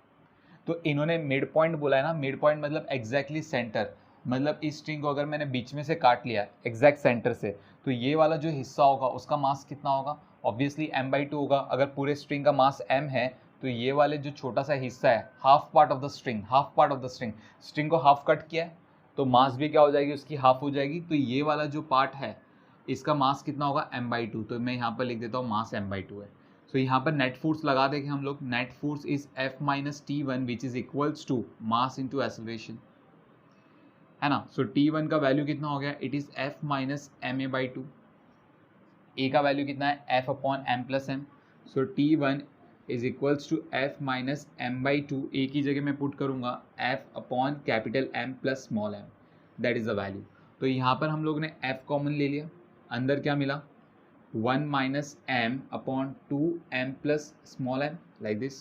तो इन्होंने मिड पॉइंट बोला है ना, मिड पॉइंट मतलब एग्जैक्टली सेंटर, मतलब इस स्ट्रिंग को अगर मैंने बीच में से काट लिया एग्जैक्ट सेंटर से, तो ये वाला जो हिस्सा होगा उसका मास कितना होगा, ऑब्वियसली m/2 होगा। अगर पूरे स्ट्रिंग का मास m है तो ये वाले जो छोटा सा हिस्सा है, half part of the string, half part of the string, string को हाफ कट किया है तो मास भी क्या हो जाएगी, उसकी हाफ हो जाएगी। तो ये वाला जो पार्ट है इसका मास कितना होगा, m/2। तो मैं यहाँ पर लिख देता हूँ मास m/2 है। तो यहाँ पर नेट फोर्स लगा देंगे हम लोग, net force is F minus T1 which is equals to mass into acceleration, है ना। सो T1 का वैल्यू कितना हो गया, it is F minus ma/2। A का वैल्यू कितना है, F upon m plus m। So T1 is equals to F minus m/2। A की जगह मैं पुट करूंगा F upon capital M plus small m, that is the value. तो यहाँ पर हम लोग ने F कॉमन ले लिया, अंदर क्या मिला, 1 minus m upon 2m plus small m, like this.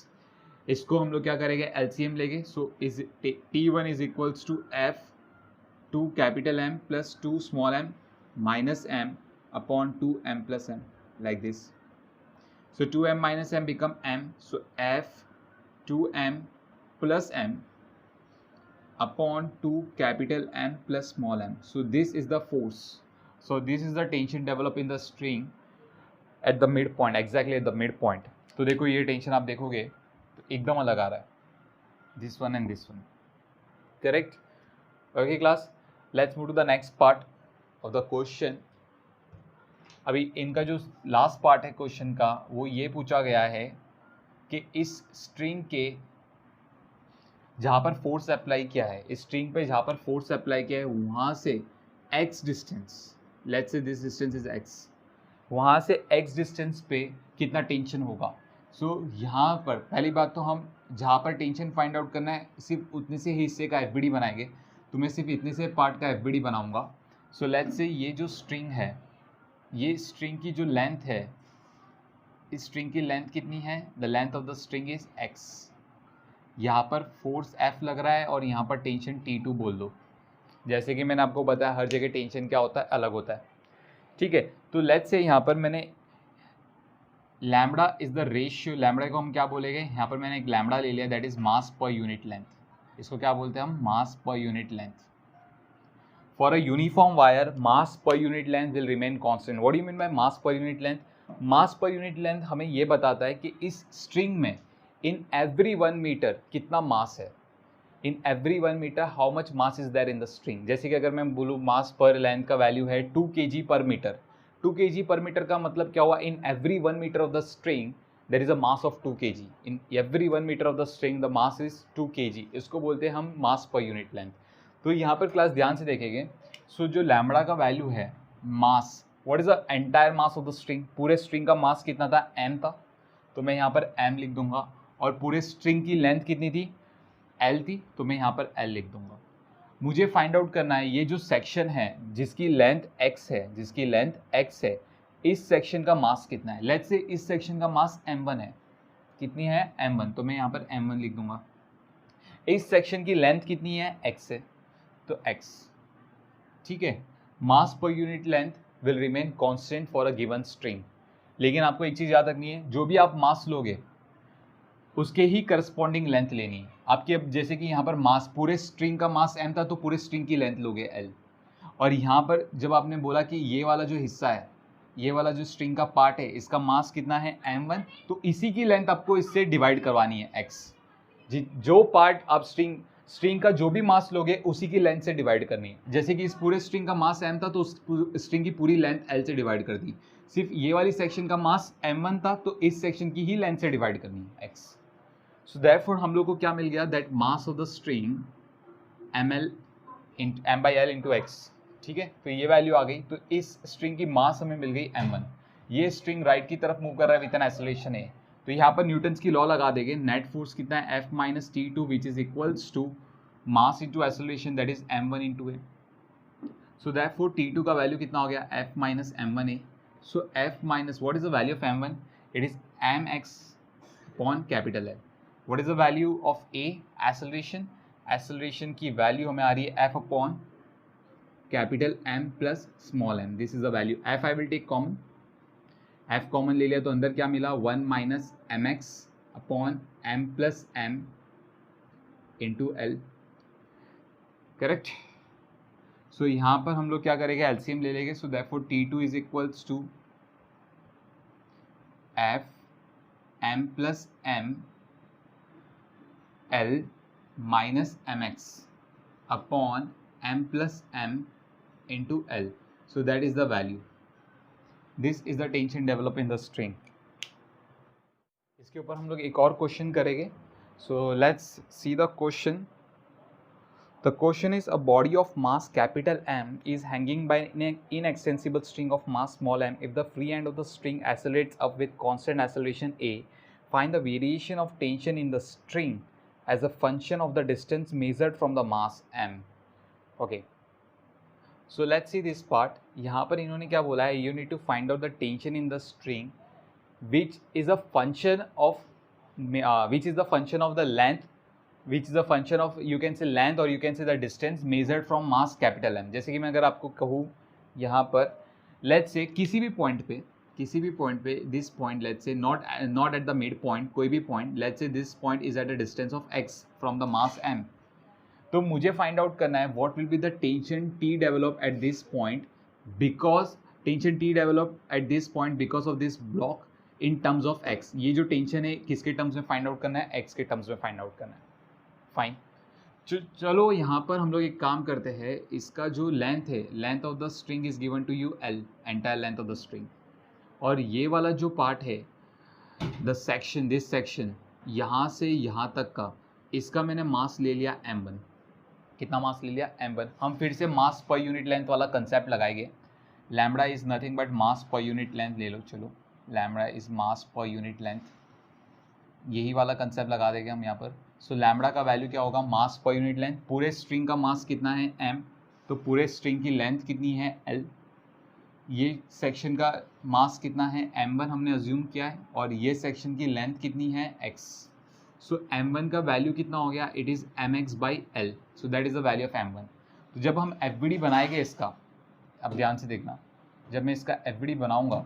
इसको हम लोग क्या करेंगे, एलसीएम लेंगे। So is T1 is equals to F 2 capital M plus 2 small m minus m upon 2m plus m, like this. So 2m minus m become m, so F 2m plus m upon 2 capital M plus small m. So this is the force. So this is the tension developed in the string at the midpoint, exactly at the midpoint. तो देखो ये tension आप देखोगे तो एकदम अलग आ रहा है, this one and this one, correct? Okay class, let's move to the next part of the question. अभी इनका जो लास्ट पार्ट है क्वेश्चन का वो ये पूछा गया है कि इस स्ट्रिंग के जहाँ पर फोर्स अप्लाई किया है, इस स्ट्रिंग पे जहाँ पर फोर्स अप्लाई किया है वहाँ से x distance, let's say this distance is x, वहाँ से x डिस्टेंस पे कितना टेंशन होगा। सो यहाँ पर पहली बात तो हम जहाँ पर टेंशन फाइंड आउट करना है सिर्फ उतने से हिस्से का FBD बनाएंगे, तो मैं सिर्फ इतने से पार्ट का FBD बनाऊँगा। सो लेट्स से ये जो स्ट्रिंग है, ये स्ट्रिंग की जो लेंथ है, इस स्ट्रिंग की लेंथ कितनी है, the length of the string is x। यहाँ पर फोर्स F लग रहा है और यहाँ पर टेंशन T2 बोल दो। जैसे कि मैंने आपको बताया हर जगह टेंशन क्या होता है, अलग होता है, ठीक है। तो लेट्स से यहाँ पर मैंने lambda is the ratio, lambda को हम क्या बोलेंगे, यहाँ पर मैंने एक लैम्बडा ले लिया, that is mass per unit length. इसको क्या बोलते हैं हम, mass per unit length. For a uniform wire mass per unit length will remain constant. What do you mean by mass per unit length, mass per unit length हमें ये बताता है कि इस स्ट्रिंग में इन एवरी 1 मीटर कितना mass है, in every 1 metre how much mass is there in the string. जैसे कि अगर मैं बोलूँ मास पर लेंथ का वैल्यू है 2 kg पर मीटर, 2 kg पर मीटर का मतलब क्या हुआ, in every 1 metre of the string there is a mass of 2 kg, in every 1 metre of the string the mass is 2 kg। इसको बोलते हैं हम मास पर यूनिट लेंथ। तो यहाँ पर क्लास ध्यान से देखेंगे, सो जो लैम्बडा का वैल्यू है mass, what is the entire mass of the string, पूरे स्ट्रिंग का मास कितना था, m था, तो मैं यहाँ पर m लिख दूंगा। और पूरे स्ट्रिंग की लेंथ कितनी थी, L थी, तो मैं यहाँ पर L लिख दूंगा। मुझे फाइंड आउट करना है ये जो सेक्शन है जिसकी लेंथ x है, जिसकी लेंथ x है, इस सेक्शन का मास कितना है। लेट्स से इस सेक्शन का मास m1 है, कितनी है m1, तो मैं यहाँ पर m1 लिख दूंगा। इस सेक्शन की लेंथ कितनी है, x है, तो x, ठीक है। Mass per unit length will remain constant for a given string. लेकिन आपको एक चीज़ याद रखनी है, जो भी आप मास लोगे उसके ही करस्पॉन्डिंग लेंथ लेनी है आपकी। अब जैसे कि यहाँ पर मास, पूरे स्ट्रिंग का मास m था, तो पूरे स्ट्रिंग की लेंथ लोगे L। और यहाँ पर जब आपने बोला कि ये वाला जो हिस्सा है, ये वाला जो स्ट्रिंग का पार्ट है, इसका मास कितना है m1, तो इसी की लेंथ आपको इससे डिवाइड करवानी है x। जो पार्ट आप स्ट्रिंग का जो भी मास लोगे उसी की लेंथ से डिवाइड करनी है। जैसे कि इस पूरे स्ट्रिंग का मास m था, तो उस स्ट्रिंग की पूरी लेंथ L से डिवाइड कर दी। सिर्फ ये वाली सेक्शन का मास m1 था, तो इस सेक्शन की ही लेंथ से डिवाइड करनी है x। सो देयरफॉर हम लोग को क्या मिल गया, that mass of the string m/L into x, ठीक है। तो ये वैल्यू आ गई, तो इस स्ट्रिंग की मास हमें मिल गई m1। ये स्ट्रिंग राइट की तरफ मूव कर रहा है विद एन एक्सेलरेशन a, तो यहाँ पर न्यूटन्स की लॉ लगा देंगे। नेट फोर्स कितना है, F minus T2 which is equals to mass into acceleration that is m1 into a। So दैटफॉर T2 का वैल्यू कितना हो गया F minus M1A. So F minus what is the value of M1? It is mx upon capital L. What is the value of A? Acceleration. Acceleration की value हमें आ रही है F upon capital M plus small m. This is the value. F I will take common. F common ले लिया तो अंदर क्या मिला 1 minus mx upon m plus m into L. Correct. So यहाँ पर हम लोग क्या करेंगे, एलसीएम ले लेंगे. So दैटफॉर T2 is equals to F m plus m L minus mx upon m plus m into L. So that is the value. This is the tension develop in the string. इसके ऊपर हम लोग एक और question करेंगे. So let's see the question. The question is, a body of mass capital M is hanging by an inextensible string of mass small m. If the free end of the string accelerates up with constant acceleration a, find the variation of tension in the string as a function of the distance measured from the mass m. Okay. So let's see this part. यहाँ पर इन्होंने क्या बोला है, you need to find out the tension in the string which is a function of the length, which is a function of, you can say length or you can say the distance measured from mass capital M. जैसे कि मैं अगर आपको कहूँ यहाँ पर let's say किसी भी पॉइंट पे this point let's say not at the mid point, कोई भी point, let's say this point is at a distance of x from the mass M. तो मुझे फाइंड आउट करना है what will be the tension T develop at this point because of this block in terms of x. ये जो tension है किसके terms में find out करना है, x के टर्म्स में फाइंड आउट करना है. फाइन. चलो यहाँ पर हम लोग एक काम करते हैं. इसका जो लेंथ है, length of the string is given to you L, entire length of the string. और ये वाला जो पार्ट है, दिस सेक्शन यहाँ से यहाँ तक का, इसका मैंने मास ले लिया m1. कितना मास ले लिया m1. हम फिर से मास पर यूनिट लेंथ वाला कंसेप्ट लगाएंगे. Lambda is nothing but mass per unit length ले लो. चलो lambda is mass per unit length, यही वाला कंसेप्ट लगा देंगे हम यहाँ पर. सो लैम्बडा का वैल्यू क्या होगा, मास पर यूनिट लेंथ. पूरे स्ट्रिंग का मास कितना है m, तो पूरे स्ट्रिंग की लेंथ कितनी है L. ये सेक्शन का मास कितना है m1 हमने अज्यूम किया है, और ये सेक्शन की लेंथ कितनी है x. सो m1 का वैल्यू कितना हो गया, it is mx by L. So that is the value of m1. तो जब हम FBD बनाएंगे इसका, अब ध्यान से देखना, जब मैं इसका FBD बनाऊंगा,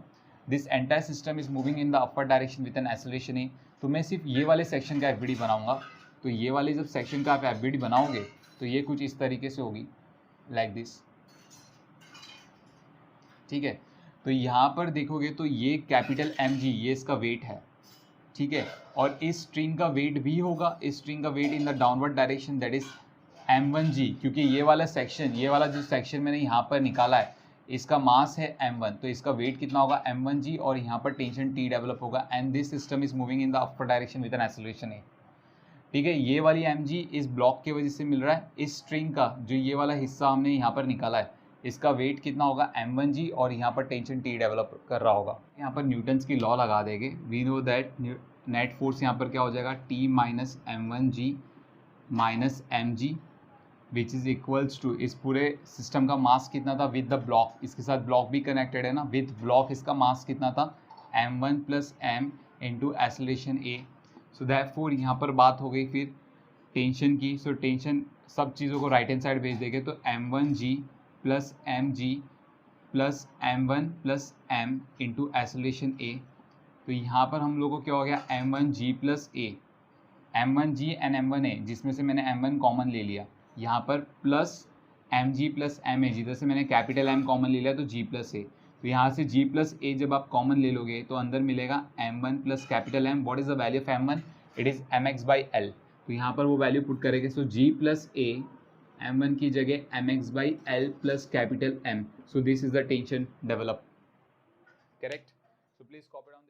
this entire system is moving in the upper direction with an acceleration a. तो मैं सिर्फ ये वाले सेक्शन का FBD बनाऊंगा. तो ये वाले जब सेक्शन का आप FBD बनाओगे तो ये कुछ इस तरीके से होगी, लाइक दिस. ठीक है. तो यहाँ पर देखोगे तो ये कैपिटल mg, ये इसका वेट है. ठीक है. और इस स्ट्रिंग का वेट भी होगा, इस स्ट्रिंग का weight in the downward direction, that is m1g. क्योंकि ये वाला जो सेक्शन मैंने यहाँ पर निकाला है, इसका मास है m1, तो इसका वेट कितना होगा m1g, और यहाँ पर टेंशन T डेवलप होगा. And this system is moving in the upper direction with an acceleration a. ठीक है. ये वाली mg इस ब्लॉक की वजह से मिल रहा है. इस स्ट्रिंग का जो ये वाला हिस्सा हमने यहाँ पर निकाला है, इसका वेट कितना होगा m1g, और यहाँ पर टेंशन T डेवलप कर रहा होगा. यहाँ पर न्यूटन्स की लॉ लगा देंगे. We know that net force यहाँ पर क्या हो जाएगा, T minus m1g minus mg which is equals to, इस पूरे सिस्टम का मास कितना था विद द ब्लॉक, इसके साथ ब्लॉक भी कनेक्टेड है ना, विद ब्लॉक इसका मास कितना था m1 plus m into acceleration a. So दैटफॉर यहाँ पर बात हो गई फिर टेंशन की. सो टेंशन सब चीज़ों को राइट हैंड साइड भेज देंगे, तो m1g plus mg plus m1 plus m into acceleration a. तो यहाँ पर हम लोगों को क्या हो गया, m1g plus a, m1g and m1a, जिसमें से मैंने m1 कॉमन ले लिया. यहाँ पर प्लस mg प्लस mag, जैसे मैंने कैपिटल M कॉमन ले लिया तो g प्लस a. तो यहाँ से g प्लस a जब आप कॉमन ले लोगे तो अंदर मिलेगा m1 plus capital M. What is the value of m1, it is mx by L. तो यहाँ पर वो वैल्यू पुट करेंगे. सो g प्लस a m1 की जगह mx by L plus capital M. So this is the tension develop. Correct. So please copy down.